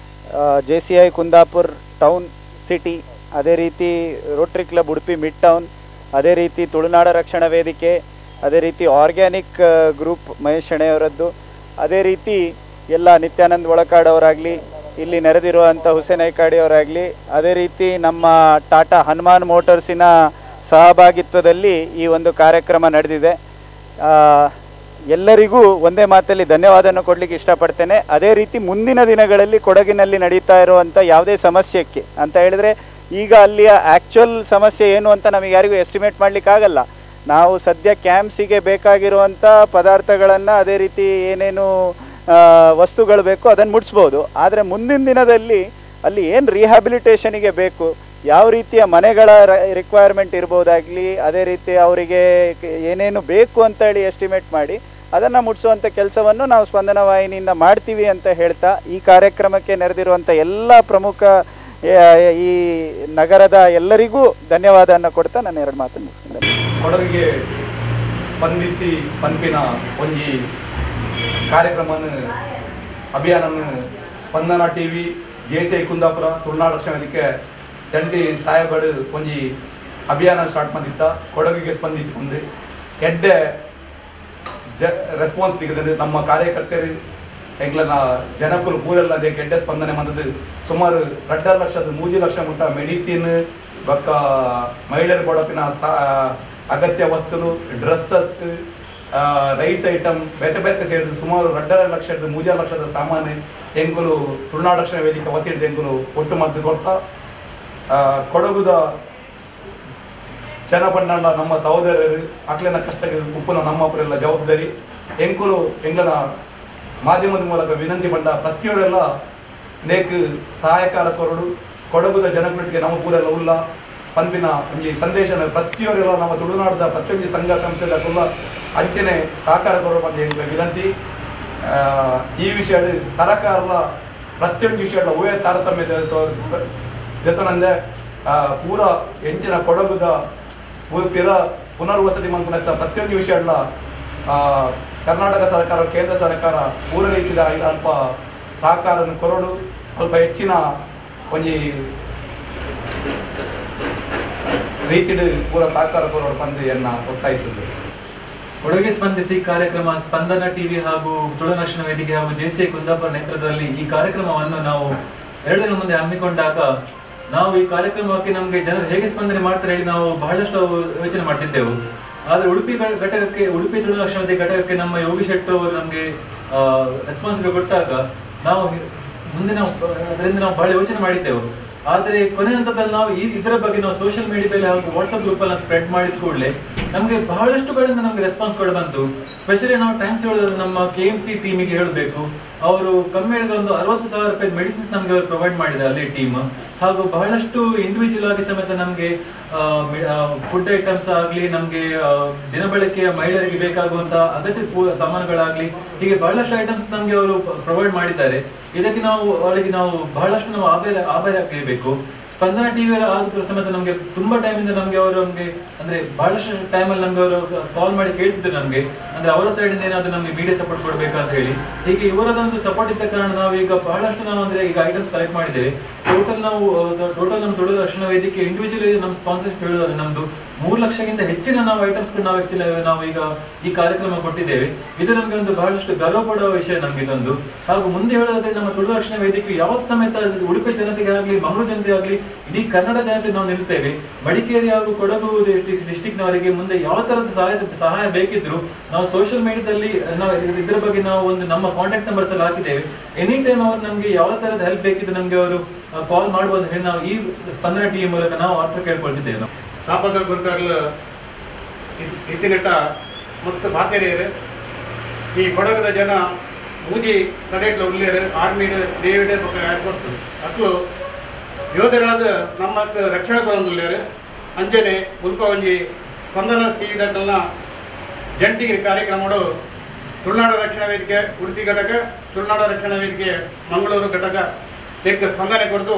JCI ಕುಂದಾಪುರ್ ಟೌನ್ ಸಿಟಿ, ಅದೇ ರೀತಿ Rotary club Udupi mid town, ಅದೇ ರೀತಿ ತುಳುನಾಡ ರಕ್ಷಣಾ ವೇದಿಕೆ, ಅದೇ ರೀತಿ ಆರ್ಗ್ಯಾನಿಕ್ ಗ್ರೂಪ್ ಮಹೇಶ್ ಶೆಣೆಯವರದ್ದು, ಅದೇ ರೀತಿ ಎಲ್ಲ ನಿತ್ಯಾನಂದ್ ಒಳಕಾಡವರಾಗಲಿ, ಇಲ್ಲಿ ನೆರೆದಿರುವಂಥ ಹುಸೇನ್ ಐಕಾಡಿಯವರಾಗಲಿ, ಅದೇ ರೀತಿ ನಮ್ಮ ಟಾಟಾ ಹನುಮಾನ್ ಮೋಟರ್ಸಿನ ಸಹಭಾಗಿತ್ವದಲ್ಲಿ ಈ ಒಂದು ಕಾರ್ಯಕ್ರಮ ನಡೆದಿದೆ. ಎಲ್ಲರಿಗೂ ಒಂದೇ ಮಾತಲ್ಲಿ ಧನ್ಯವಾದವನ್ನು ಕೊಡಲಿಕ್ಕೆ ಇಷ್ಟಪಡ್ತೇನೆ. ಅದೇ ರೀತಿ ಮುಂದಿನ ದಿನಗಳಲ್ಲಿ ಕೊಡಗಿನಲ್ಲಿ ನಡೀತಾ ಇರುವಂಥ ಯಾವುದೇ ಸಮಸ್ಯೆಗೆ ಅಂತ ಹೇಳಿದರೆ, ಈಗ ಅಲ್ಲಿಯ ಆ್ಯಕ್ಚುಯಲ್ ಸಮಸ್ಯೆ ಏನು ಅಂತ ನಮಗೆ ಯಾರಿಗೂ ಎಸ್ಟಿಮೇಟ್ ಮಾಡಲಿಕ್ಕಾಗಲ್ಲ. ನಾವು ಸದ್ಯ ಕ್ಯಾಂಪ್ಸಿಗೆ ಬೇಕಾಗಿರುವಂಥ ಪದಾರ್ಥಗಳನ್ನು, ಅದೇ ರೀತಿ ಏನೇನು ವಸ್ತುಗಳು ಬೇಕು ಅದನ್ನು ಮುಟ್ಟಿಸ್ಬೋದು. ಆದರೆ ಮುಂದಿನ ದಿನದಲ್ಲಿ ಅಲ್ಲಿ ಏನು ರಿಹ್ಯಾಬಿಲಿಟೇಷನಿಗೆ ಬೇಕು, ಯಾವ ರೀತಿಯ ಮನೆಗಳ ರಿಕ್ವೈರ್ಮೆಂಟ್ ಇರ್ಬೋದಾಗಲಿ, ಅದೇ ರೀತಿ ಅವರಿಗೆ ಏನೇನು ಬೇಕು ಅಂತೇಳಿ ಎಸ್ಟಿಮೇಟ್ ಮಾಡಿ ಅದನ್ನು ಮುಟ್ಟಿಸುವಂಥ ಕೆಲಸವನ್ನು ನಾವು ಸ್ಪಂದನ ವಾಹಿನಿಯಿಂದ ಮಾಡ್ತೀವಿ ಅಂತ ಹೇಳ್ತಾ, ಈ ಕಾರ್ಯಕ್ರಮಕ್ಕೆ ನೆರೆದಿರುವಂಥ ಎಲ್ಲ ಪ್ರಮುಖ ಈ ನಗರದ ಎಲ್ಲರಿಗೂ ಧನ್ಯವಾದವನ್ನು ಕೊಡ್ತಾ ನಾನು 2 ಮಾತನ್ನು ಮುಗಿಸ್ತೇನೆ. ಕೊಡಗಿಗೆ ಸ್ಪಂದಿಸಿ ಪಂಪಿನ ಒಂಜಿ ಕಾರ್ಯಕ್ರಮವನ್ನು ಅಭಿಯಾನವನ್ನು ಸ್ಪಂದನ TV JCI ಕುಂದಾಪುರ ತುಳುನಾಡ ರಕ್ಷಣಾ ವೇದಿಕೆ ಜಂಟಿ ಸಹಾಯಗಳು ಒಂಜಿ ಅಭಿಯಾನ ಸ್ಟಾರ್ಟ್ ಮಾಡಿತ್ತ. ಕೊಡಗಿಗೆ ಸ್ಪಂದಿಸಿಕೊಂಡು ಎಡ್ಡೆ ರೆಸ್ಪಾನ್ಸ್ ಸಿಗದೆ ನಮ್ಮ ಕಾರ್ಯಕರ್ತರು ಎಂಗ್ಲನ ಜನಕರು ಪೂರೆಲ್ಲ ಅದಕ್ಕೆ ಎಡ್ಡೆ ಸ್ಪಂದನೆ ಬಂದದ್ದು. ಸುಮಾರು 2 ಲಕ್ಷದ 3 ಲಕ್ಷ ಮುಟ್ಟ ಮೆಡಿಸಿನ್ ಬೊಕ್ಕ ಮಹಿಳೆಯರು ಕೊಡಪಿನ ಅಗತ್ಯ ವಸ್ತುಗಳು, ಡ್ರೆಸ್ಸಸ್, ರೈಸ್ ಐಟಮ್ ಬೇತೆ ಬೇತೆ ಸೇರಿದು ಸುಮಾರು 2 ಲಕ್ಷದ 3 ಲಕ್ಷದ ಸಾಮಾನು ಎಂಕುಲು ತುಳುನಾಡ ರಕ್ಷಣಾ ವೇದಿಕೆ ಒತ್ತಿಡ್ದು ಎಂಕುಲು ಒಟ್ಟು ಮದ್ದು ಕೊಡ್ತಾ ಕೊಡಗುದ ಜನಪಂಡ ನಮ್ಮ ಸಹೋದರರು ಅಕ್ಲಿನ ಕಷ್ಟಕ್ಕೆ ಉಪ್ಪುನ ನಮ್ಮಪ್ಪರೆಲ್ಲ ಜವಾಬ್ದಾರಿ ಎಂಕುಲು ಎಂಗ್ಲನ ಮಾಧ್ಯಮದ ಮೂಲಕ ವಿನಂತಿ ಬಂದ ಪ್ರತಿಯೊರೆಲ್ಲ ನೇಕ್ ಸಹಾಯಕಾರ ಕೊರಡು ಕೊಡಗುದ ಜನಗಳಿಗೆ ನಮ್ಮ ಪೂರೆಲ್ಲ ಉಲ್ಲ ಪಂಪಿನ ಒಂಜಿ ಸಂದೇಶನ ಪ್ರತಿಯೊರೆಲ್ಲ ನಮ್ಮ ತುಳುನಾಡದ ಪ್ರತಿಯೊಂದು ಸಂಘ ಸಂಸ್ಥೆದ ಕುಲ್ಲ ಅಂಚನೆ ಸಹಕಾರ ಕೊರಡು ಬಂದ ವಿನಂತಿ. ಈ ವಿಷಯ ಸರಕಾರದ ಪ್ರತಿಯೊಂದು ವಿಷಯದ ಊಹೆ ತಾರತಮ್ಯ ಜೊತೆನಂದೆ ಪೂರ ಎಂಚಿನ ಕೊಡಗುದ ಪಿರ ಪುನರ್ವಸತಿ ಮಂತ್ರಿತ ಪ್ರತಿಯೊಂದು ವಿಷಯಗಳ ಕರ್ನಾಟಕ ಸರ್ಕಾರ ಕೇಂದ್ರ ಸರ್ಕಾರ ಪೂರ ರೀತಿಯ ಅಲ್ಪ ಸಹಕಾರವನ್ನು ಕೊರಡು ಸ್ವಲ್ಪ ಹೆಚ್ಚಿನ ಒಂಜಿ ರೀತಿಯ ಪೂರ ಸಹಕಾರ ಕೊರಡು ಪಂದ್ಯನ್ನ ಒತ್ತಾಯಿಸುವುದು. ಕೊಡಗಿಗೆ ಸ್ಪಂದಿಸಿ ಕಾರ್ಯಕ್ರಮ ಸ್ಪಂದನ TV ಹಾಗೂ ತುಳು ರಕ್ಷಣಾ ವೇದಿಕೆ ಹಾಗೂ JCI ಕುಂದಾಪುರ ನೇತೃತ್ವದಲ್ಲಿ ಈ ಕಾರ್ಯಕ್ರಮವನ್ನು ನಾವು 2 ದಿನ ಮುಂದೆ ಹಮ್ಮಿಕೊಂಡಾಗ ನಾವು ಈ ಕಾರ್ಯಕ್ರಮಕ್ಕೆ ನಮಗೆ ಜನರು ಹೇಗೆ ಸ್ಪಂದನೆ ಮಾಡ್ತಾರೆ ಹೇಳಿ ನಾವು ಬಹಳಷ್ಟು ಯೋಚನೆ ಮಾಡ್ತಿದ್ದೆವು. ಆದರೆ ಉಡುಪಿ ಘಟಕಕ್ಕೆ, ಉಡುಪಿ ತುಳು ರಕ್ಷಣಾ ವೇದಿಕೆ ಘಟಕಕ್ಕೆ ನಮ್ಮ ಯೋಗಿ ಶೆಟ್ಟರ್ ಅವರು ನಮಗೆ ರೆಸ್ಪಾನ್ಸಿಬಿಲಿಟಿ ಕೊಟ್ಟಾಗ ನಾವು ಮುಂದೆ ಅದರಿಂದ ನಾವು ಬಹಳ ಯೋಚನೆ ಮಾಡಿದ್ದೆವು. ಆದರೆ ಕೊನೆ ಹಂತದಲ್ಲಿ ನಾವು ಇದರ ಬಗ್ಗೆ ನಾವು ಸೋಷಿಯಲ್ ಮೀಡಿಯಾದಲ್ಲಿ ಹಾಗೂ ವಾಟ್ಸಪ್ ಗ್ರೂಪಲ್ಲಿ ಸ್ಪ್ರೆಡ್ ಮಾಡಿದ ಕೂಡಲೇ ನಮಗೆ ಬಹಳಷ್ಟು ಕಡೆಯಿಂದ ನಮಗೆ ರೆಸ್ಪಾನ್ಸ್ ಕೂಡ ಬಂತು. ಸ್ಪೆಷಲಿ ನಾವು ಥ್ಯಾಂಕ್ಸ್ ಹೇಳೋದು ನಮ್ಮ KMC ಟೀಮಿಗೆ ಹೇಳಬೇಕು. ಅವರು ಕಮ್ಮಿ ಹೇಳಿದ್ರೆ ಒಂದು 60,000 ರೂಪಾಯಿ ಮೆಡಿಸಿನ್ಸ್ ನಮಗೆ ಅವರು ಪ್ರೊವೈಡ್ ಮಾಡಿದ್ದಾರೆ ಅಲ್ಲಿ ಟೀಮ್. ಹಾಗೂ ಬಹಳಷ್ಟು ಇಂಡಿವಿಜುವಲ್ ಆಗಿ ಸಮೇತ ನಮಗೆ ಫುಡ್ ಐಟಮ್ಸ್ ಆಗಲಿ, ನಮಗೆ ದಿನಬಳಕೆಯ ಮಹಿಳೆಯರಿಗೆ ಬೇಕಾಗುವಂಥ ಅಗತ್ಯ ಸಾಮಾನುಗಳಾಗಲಿ, ಹೀಗೆ ಬಹಳಷ್ಟು ಐಟಮ್ಸ್ ನಮಗೆ ಅವರು ಪ್ರೊವೈಡ್ ಮಾಡಿದ್ದಾರೆ. ಇದಕ್ಕೆ ಅವರಿಗೆ ನಾವು ಬಹಳಷ್ಟು ನಾವು ಆಭಾರಿ ಆಗಲೇಬೇಕು. ಸ್ಪಂದನ TV ಆದ ಸಮೇತ ನಮಗೆ ತುಂಬಾ ಟೈಮಿಂದ ನಮಗೆ ಅವರು ಅಂದ್ರೆ ಬಹಳಷ್ಟು ಟೈಮಲ್ಲಿ ನಮಗೆ ಅವರು ಕಾಲ್ ಮಾಡಿ ಕೇಳ್ತಿದ್ರು ನಮಗೆ, ಅಂದ್ರೆ ಅವರ ಸೈಡಿಂದ ಏನಾದ್ರು ನಮಗೆ ಮೀಡಿಯಾ ಸಪೋರ್ಟ್ ಕೊಡಬೇಕು ಅಂತ ಹೇಳಿ. ಹೀಗೆ ಇವರದೊಂದು ಸಪೋರ್ಟ್ ಇದ್ದ ಕಾರಣ ನಾವು ಈಗ ಬಹಳಷ್ಟು ಈಗ ಐಟಮ್ಸ್ ಕಲೆಕ್ಟ್ ಮಾಡಿದ್ದೇವೆ. ಟೋಟಲ್ ನಮ್ಮ ತುಳು ರಕ್ಷಣಾ ವೇದಿಕೆ ಇಂಡಿವಿಜುವಲಿ ನಮ್ಮ ಸ್ಪಾನ್ಸರ್ಶಿಪ್ ಹೇಳೋದಾದ್ರೆ ನಮ್ದು 3 ಲಕ್ಷಕ್ಕಿಂತ ಹೆಚ್ಚಿನ ನಾವು ಐಟಮ್ಸ್ ನಾವು ಈಗ ಈ ಕಾರ್ಯಕ್ರಮ ಕೊಟ್ಟಿದ್ದೇವೆ. ಇದು ನಮಗೆ ಒಂದು ಬಹಳಷ್ಟು ಗರ್ವ ಪಡುವ ವಿಷಯ ನಮ್ಗೆ ಇದೊಂದು. ಹಾಗೂ ಮುಂದೆ ಹೇಳೋದಾದ್ರೆ ನಮ್ಮ ತುಳು ರಕ್ಷಣಾ ವೇದಿಕೆ ಯಾವತ್ತು ಸಮೇತ ಉಡುಪಿ ಜನತೆಗೆ ಆಗಲಿ, ಮಂಗಳೂರು ಜನತೆ ಆಗಲಿ, ಇಡೀ ಕನ್ನಡ ಜನತೆ ನಾವು ನಿಲ್ತೇವೆ. ಮಡಿಕೇರಿ ಹಾಗೂ ಕೊಡಗು ಡಿಸ್ಟಿಕ್ನವರಿಗೆ ಮುಂದೆ ಯಾವ ತರದ ಸಹಾಯ ಬೇಕಿದ್ರು ನಾವು ಸೋಷಿಯಲ್ ಮೀಡಿಯಾದಲ್ಲಿ ನಾವು ಇದರ ಬಗ್ಗೆ ನಾವು ಒಂದು ನಮ್ಮ ಕಾಂಟ್ಯಾಕ್ಟ್ ನಂಬರ್ಸ್ ಅಲ್ಲಿ ಹಾಕಿದ್ದೇವೆ. ಎನಿ ಟೈಮ್ ಅವರು ನಮಗೆ ಯಾವ ತರದ ಹೆಲ್ಪ್ ಬೇಕಿದ್ರು ನಮಗೆ ಅವರು ಕಾಲ್ ಮಾಡಬಹುದು ಹೇಳಿ ನಾವು ಈ ಸ್ಪಂದನ TV ಮೂಲಕ ನಾವು ಅರ್ಥ ಕೇಳ್ಕೊಳ್ತಿದ್ದೇವೆ. ಸ್ಥಾಪಕ ಗುರುಗಳು ಇತ್ತಿನಟ ಮಸ್ತ್ ಮಾತೇರಿಯರು ಈ ಕೊಡಗದ ಜನ ಮೂಜಿ ಕಡೆಟ್ಲ ಉಳ್ಳೇರು ಆರ್ಮಿ ಡೇವಿಡ್ ಏರ್ಪೋರ್ಟ್ ಅಕ್ಕಲು ಯೋಧರಾದ ನಮ್ಮ ರಕ್ಷಣಾ ಬರಂದುಳ್ಳರು ಅಂಜನೆ ಮುಲ್ಪ ಒಂಜಿ ಸ್ಪಂದನ ತೀವಿದನ್ನ ಜಂಟಿ ಕಾರ್ಯಕ್ರಮಗಳು ತುಳುನಾಡು ರಕ್ಷಣಾ ವೇದಿಕೆ ಉಡುಪಿ ಘಟಕ, ತುಳುನಾಡು ರಕ್ಷಣಾ ವೇದಿಕೆ ಮಂಗಳೂರು ಘಟಕ ಲೆಕ್ಕ ಸ್ಪಂದನೆ ಕೊಡ್ತು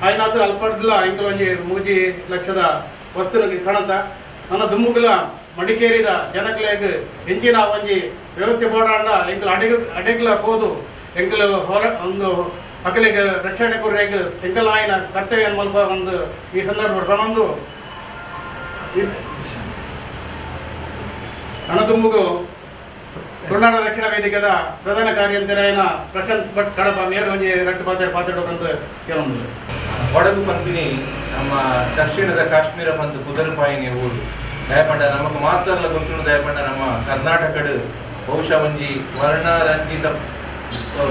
ಆಯ್ನಾದು ಅಲ್ಪಡ್ದಿಲ್ಲ ಇಂದು ಒಂಜಿ 3 ಲಕ್ಷದ ವಸ್ತು ಕಣತ ನನ್ನ ದುಮ್ಮುಗಳ ಮಡಿಕೇರಿದ ಜನಕ್ಲೆಗ್ ಹೆಂಚಿನ ಒಂಜಿ ವ್ಯವಸ್ಥೆ ಬೋಡಾಂಡ ಎಂಕಲ್ ಅಡೆಗ್ಲ ಹೋದು ಎಂಕಲ್ ಹೊರ ಒಂದು ಮಕ್ಕಳಿಗೆ ರಕ್ಷಣೆ ಕೊರ್ರೆಗ್ ಎಂಕಲ್ ಆಯ್ನ ಕರ್ತವ್ಯ ಮಲ್ಪ ಒಂದು ಈ ಸಂದರ್ಭ ಪ್ರಮಂದು ಹಣದುಮ್ಮುಗು ತುಳುನಾಡು ರಕ್ಷಣಾ ವೇದಿಕೆದ ಪ್ರಧಾನ ಕಾರ್ಯಂತರಾಯನ ಪ್ರಶಾಂತ್ ಭಟ್ ಕಡಪ ಮೇರ್ ಒಂಜಿ ರಟ್ಟು ಪಾತ್ರೆಡೋಕಂತ ಕೆಲವೊಂದು ಕೊಡಗು ಪಂಪಿನಿ ನಮ್ಮ ದಕ್ಷಿಣದ ಕಾಶ್ಮೀರ ಬಂದು ಕುದುರೆಪಾಯಿನಿ ಊರು ದಯಪಂಡ ನಮಗೆ ಮಾತ್ರ ಗೊತ್ತು ದಯಪಂಡ ನಮ್ಮ ಕರ್ನಾಟಕದ ಬಹುಶಃ ಒಂಜಿ ವರ್ಣರಂಜಿತ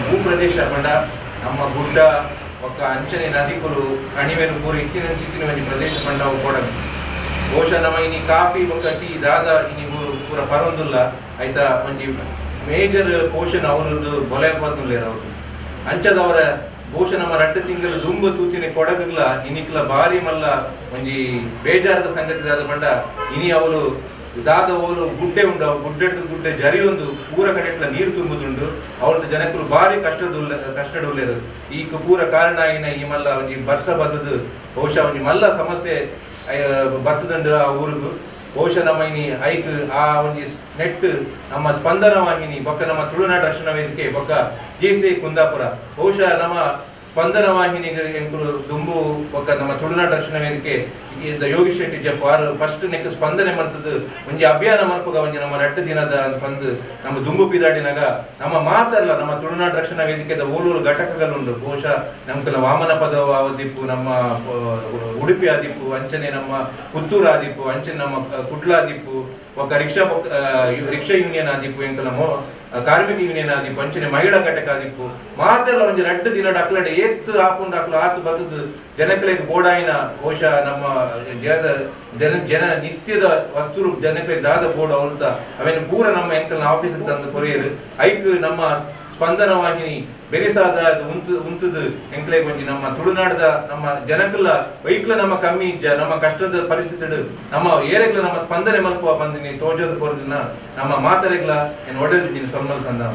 ಭೂಪ್ರದೇಶ ಪಂಡ ನಮ್ಮ ಗುಡ್ಡ ಒಕ್ಕ ಅಂಚನೆ ನದಿಗಳು ಕಣಿವೆನು ಪೂರ ಇತ್ತಿನ ಒಂಜಿ ಪ್ರದೇಶ ಪಂಡ ಅವು ಕೊಡಗು ಬಹುಶಃ ನಮ್ಮ ಇನಿ ಕಾಫಿ ಒಕ್ಕ ಟೀ ದಾದ ಇನಿ ಪೂರ ಪರೊಂದುಲ್ಲ ಆಯ್ತಾ ಒಂಜಿ ಮೇಜರ್ ಪೋಷನ್ ಅವರದ್ದು ಬೊಲೆ ಬರ್ದುಲ್ಲೇರ ಅವರು ಅಂಚದವರ ಬಹುಶಃ ನಮ್ಮ 2 ತಿಂಗಳು ದುಂಬು ತೂತಿನ ಕೊಡಗಲ್ಲ ಇನಿಕ್ಲ ಬಾರಿ ಮಲ್ಲ ಒಂಜಿ ಬೇಜಾರದ ಸಂಗತಿ ದಾದ ಪಂಡ ಇನಿ ಅವಳು ದಾದ ಅವಳು ಗುಡ್ಡೆ ಉಂಡು ಅವು ಗುಡ್ಡೆ ಜರಿ ಒಂದು ಪೂರ ಕಡೆಟ್ಲ ನೀರು ತುಂಬುದುಂಡು ಅವಳದ ಜನಕ್ಕಳು ಬಾರಿ ಕಷ್ಟಡುಲ್ಲೇರು ಈ ಪೂರ ಕಾರಣ ಆಯಿನ ಈ ಮಲ್ಲ ಒಂಜಿ ಬರ್ಸ ಬತ್ತದು ಬಹುಶಃ ಒಂಜಿ ಮಲ್ಲ ಸಮಸ್ಯೆ ಬತ್ತದಂಡು ಆ ಊರಿಗೂ ಬಹುಶಃ ನಮ್ಮ ಇನಿ ಐಕ್ ಆ ಒಂಜಿ ನೆಟ್ ನಮ್ಮ ಸ್ಪಂದನ ವಾಹಿನಿ ಬೊಕ್ಕ ನಮ್ಮ ತುಳುನಾಡು ರಕ್ಷಣಾ ವೇದಿಕೆ ಬೊಕ್ಕ JCI ಕುಂದಾಪುರ ಬಹುಶಃ ನಮ್ಮ ಸ್ಪಂದನ ವಾಹಿನಿಗೆ ಎಂಕುಲು ದುಂಬು ಬೊಕ್ಕ ನಮ್ಮ ತುಳುನಾಡು ರಕ್ಷಣಾ ವೇದಿಕೆ ಯೋಗೀಶ್ ಶೆಟ್ಟಿ ಜಪ್ಪ ಆರು ಫಸ್ಟ್ ನೆಕ್ ಸ್ಪಂದನೆ ಮಲ್ತದ್ದು ಒಂಜಿ ಅಭಿಯಾನ ಮಲ್ಪಗ ಒಂಜಿ ನಮ್ಮ 2 ದಿನದ ಬಂದು ನಮ್ಮ ದುಂಬು ಪಿದಾಡಿನಾಗ ನಮ್ಮ ಮಾತಲ್ಲ ನಮ್ಮ ತುಳುನಾಡು ರಕ್ಷಣಾ ವೇದಿಕೆದ ಓಲೂರು ಘಟಕಗಳುಂಡು ಬಹುಶಃ ನಮ್ಕಲ ವಾಮನ ಪದವ ಆದಿಪ್ಪು ನಮ್ಮ ಉಡುಪಿ ಆದಿಪ್ಪು ಅಂಚನೆ ನಮ್ಮ ಪುತ್ತೂರು ಆದಿಪ್ಪು ಅಂಚನೆ ನಮ್ಮ ಕುಡ್ಲ ಆದಿಪ್ಪು ಒಕ್ಕ ರಿಕ್ಷಾ ಯೂನಿಯನ್ ಆದಿಪ್ಪು ಎಂಕಲ ಕಾರ್ಮಿಕ ಯೂನಿಯನ್ ಆದಿಪ್ಪು ಅಂಚನೆ ಮಹಿಳಾ ಘಟಕ ಆದಿಪ್ಪು ಮಾತೆಲ್ಲ ಒಂಜಿ 2 ದಿನ ಅಕ್ಲಡೆ ಎತ್ತು ಹಾಕೊಂಡು ಹಾಕ್ಲು ಆತು ಬತ್ತದು ಜನಕ್ಲೆಗ್ ಬೋಡಾಯಿನ ಬಹುಶಃ ನಮ್ಮ ಜನ ನಿತ್ಯದ ವಸ್ತು ಜನಕ್ಲೆಗ್ ದಾದ ಬೋಡ ಅವಲ್ತ ಅವೇನು ಪೂರ ನಮ್ಮ ಎಂಕಲ್ನ ಆಫೀಸ್ ತಂದು ಕೊರಿಯರು ಐಕ್ ನಮ್ಮ ಸ್ಪಂದನ ವಾಹಿನಿ ಬೆರೆಸಾದ ಉಂತದು ಎಂಕ್ಲೆಗ್ ಒಂಜಿ ನಮ್ಮ ತುಳುನಾಡದ ನಮ್ಮ ಜನಕ್ಕಲ್ಲ ವೈಕ್ಲ ನಮ್ಮ ಕಮ್ಮಿ ನಮ್ಮ ಕಷ್ಟದ ಪರಿಸ್ಥಿತಿ ನಮ್ಮ ಏರೆಗ್ಲ ನಮ್ಮ ಸ್ಪಂದನೆ ಮಲ್ಪುವ ಬಂದಿನಿ ತೋಜದ ಕೊರದಿನ ನಮ್ಮ ಮಾತರೆಗ್ಲ ಏನು ಒಡೆದಿದ್ದೀನಿ ಸೊಮ್ಮಲ್ ಸಂಧಾನ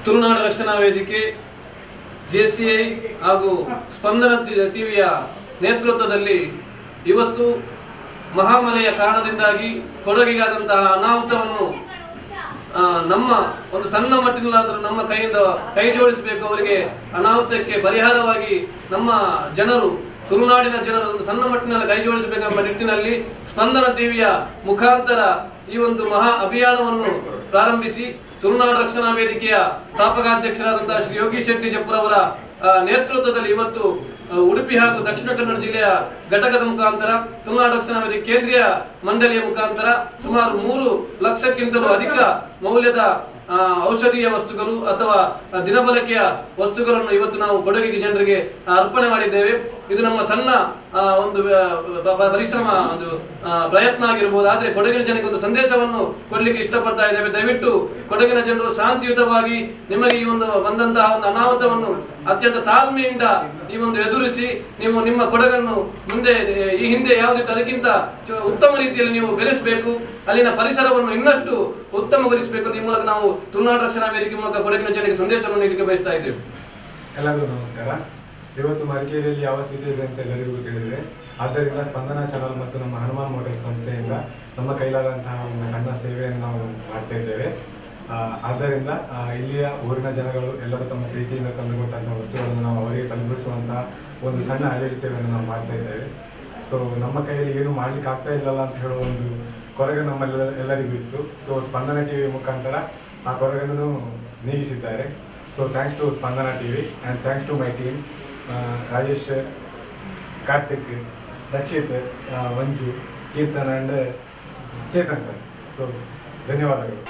ತುಳುನಾಡು ರಕ್ಷಣಾ ವೇದಿಕೆ JCI ಹಾಗೂ ಸ್ಪಂದನ ಟಿವಿಯ ನೇತೃತ್ವದಲ್ಲಿ ಇವತ್ತು ಮಹಾಮಳೆಯ ಕಾರಣದಿಂದಾಗಿ ಕೊಡಗಿಗಾದಂತಹ ಅನಾಹುತವನ್ನು ನಮ್ಮ ಒಂದು ಸಣ್ಣ ಮಟ್ಟಿನಲ್ಲಾದರೂ ನಮ್ಮ ಕೈಯಿಂದ ಕೈ ಜೋಡಿಸಬೇಕು. ಅವರಿಗೆ ಅನಾಹುತಕ್ಕೆ ಪರಿಹಾರವಾಗಿ ನಮ್ಮ ಜನರು ತುಳುನಾಡಿನ ಜನರು ಒಂದು ಸಣ್ಣ ಮಟ್ಟಿನಲ್ಲಿ ಕೈ ಜೋಡಿಸಬೇಕೆಂಬ ನಿಟ್ಟಿನಲ್ಲಿ ಸ್ಪಂದನ ಟಿವಿಯ ಮುಖಾಂತರ ಈ ಒಂದು ಮಹಾ ಅಭಿಯಾನವನ್ನು ಪ್ರಾರಂಭಿಸಿ ತುಳುನಾಡು ರಕ್ಷಣಾ ವೇದಿಕೆಯ ಸ್ಥಾಪಕಾಧ್ಯಕ್ಷರಾದಂತಹ ಶ್ರೀ ಯೋಗೀಶ್ ಶೆಟ್ಟಿ ಜಪ್ಪರವರ ನೇತೃತ್ವದಲ್ಲಿ ಇವತ್ತು ಉಡುಪಿ ಹಾಗೂ ದಕ್ಷಿಣ ಕನ್ನಡ ಜಿಲ್ಲೆಯ ಘಟಕದ ಮುಖಾಂತರ ತುಳುನಾಡು ರಕ್ಷಣಾ ವೇದಿಕೆ ಕೇಂದ್ರೀಯ ಮಂಡಳಿಯ ಮುಖಾಂತರ ಸುಮಾರು 3 ಲಕ್ಷಕ್ಕಿಂತಲೂ ಅಧಿಕ ಮೌಲ್ಯದ ಔಷಧೀಯ ವಸ್ತುಗಳು ಅಥವಾ ದಿನಬಳಕೆಯ ವಸ್ತುಗಳನ್ನು ಇವತ್ತು ನಾವು ಕೊಡಗಿಗೆ ಜನರಿಗೆ ಅರ್ಪಣೆ ಮಾಡಿದ್ದೇವೆ. ಇದು ನಮ್ಮ ಸಣ್ಣ ಒಂದು ಪರಿಶ್ರಮ, ಒಂದು ಪ್ರಯತ್ನ ಆಗಿರಬಹುದು. ಆದರೆ ಕೊಡಗಿನ ಜನಕ್ಕೆ ಒಂದು ಸಂದೇಶವನ್ನು ಕೊಡ್ಲಿಕ್ಕೆ ಇಷ್ಟಪಡ್ತಾ ಇದ್ದೇವೆ. ದಯವಿಟ್ಟು ಕೊಡಗಿನ ಜನರು ಶಾಂತಿಯುತವಾಗಿ ನಿಮಗೆ ಈ ಒಂದು ಬಂದಂತಹ ಒಂದು ಅನಾಹುತವನ್ನು ಅತ್ಯಂತ ತಾಳ್ಮೆಯಿಂದ ಈ ಒಂದು ಎದುರಿಸಿ ನೀವು ನಿಮ್ಮ ಕೊಡಗನ್ನು ಮುಂದೆ ಈ ಹಿಂದೆ ಯಾವುದಿತ್ತು ಅದಕ್ಕಿಂತ ಉತ್ತಮ ರೀತಿಯಲ್ಲಿ ನೀವು ಬೆಳೆಸಬೇಕು. ಅಲ್ಲಿನ ಪರಿಸರವನ್ನು ಇನ್ನಷ್ಟು ಉತ್ತಮಗೊಳಿಸಬೇಕು. ಈ ಮೂಲಕ ನಾವು ತುಳುನಾಡು ರಕ್ಷಣಾ ವೇದಿಕೆ ಮೂಲಕ ಕೊಡಗಿನ ಜನರಿಗೆ ಸಂದೇಶವನ್ನು ನೀಡಲಿಕ್ಕೆ ಬಯಸ್ತಾ ಇದ್ದೇವೆ. ಎಲ್ಲರಿಗೂ ನಮಸ್ಕಾರ. ಇವತ್ತು ಮಡಿಕೇರಿಯಲ್ಲಿ ಯಾವ ಸ್ಥಿತಿ ಇದೆ ಅಂತ ಎಲ್ಲರಿಗೂ ತಿಳಿದಿದೆ. ಆದ್ದರಿಂದ ಸ್ಪಂದನ ಚಾನಲ್ ಮತ್ತು ನಮ್ಮ ಹನುಮಾನ್ ಮೋಟರ್ಸ್ ಸಂಸ್ಥೆಯಿಂದ ನಮ್ಮ ಕೈಲಾದಂತಹ ಒಂದು ಸಣ್ಣ ಸೇವೆಯನ್ನು ನಾವು ಮಾಡ್ತಾ ಇದ್ದೇವೆ. ಆದ್ದರಿಂದ ಇಲ್ಲಿಯ ಊರಿನ ಜನಗಳು ಎಲ್ಲರೂ ತಮ್ಮ ಪ್ರೀತಿಯಿಂದ ತಂದುಕೊಟ್ಟಂತಹ ವಸ್ತುಗಳನ್ನು ನಾವು ಅವರಿಗೆ ತಲುಪಿಸುವಂತಹ ಒಂದು ಸಣ್ಣ ಅಳಿಲು ಸೇವೆಯನ್ನು ನಾವು ಮಾಡ್ತಾ ಇದ್ದೇವೆ. ಸೊ ನಮ್ಮ ಕೈಯಲ್ಲಿ ಏನು ಮಾಡ್ಲಿಕ್ಕೆ ಆಗ್ತಾ ಇಲ್ಲಲ್ಲ ಅಂತ ಹೇಳೋ ಒಂದು ಕೊರಗೆ ನಮ್ಮೆಲ್ಲರಿಗೂ ಇತ್ತು. ಸೊ ಸ್ಪಂದನ ಟಿವಿ ಮುಖಾಂತರ ಆ ಕೊರಗನ್ನು ನೀಗಿಸಿದ್ದಾರೆ. So thanks to Spandana TV and thanks to my team, Rajesh, Karthik, Rakshith, Manju, Keerthan and Chetan sir. So ಧನ್ಯವಾದಗಳು.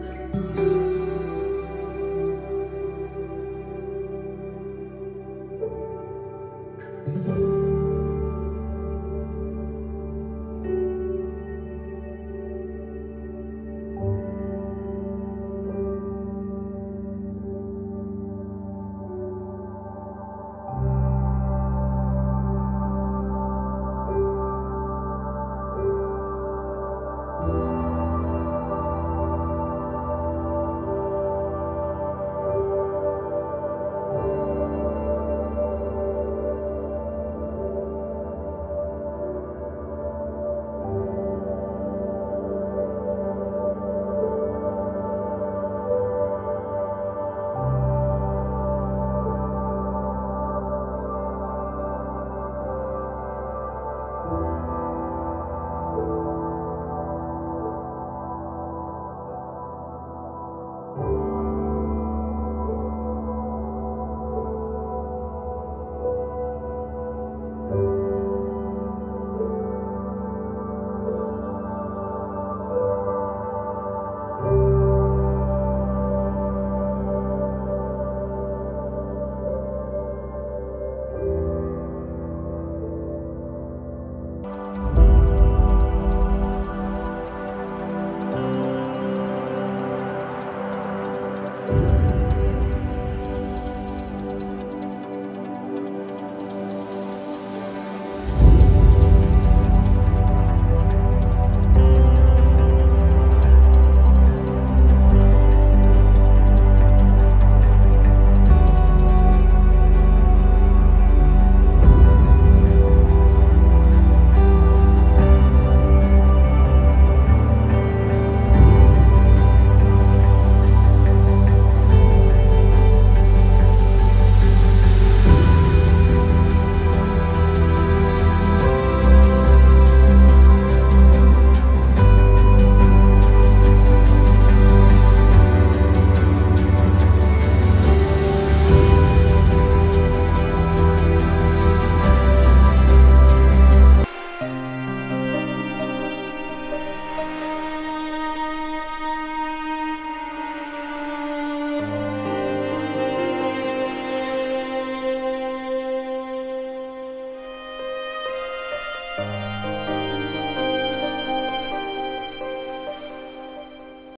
you.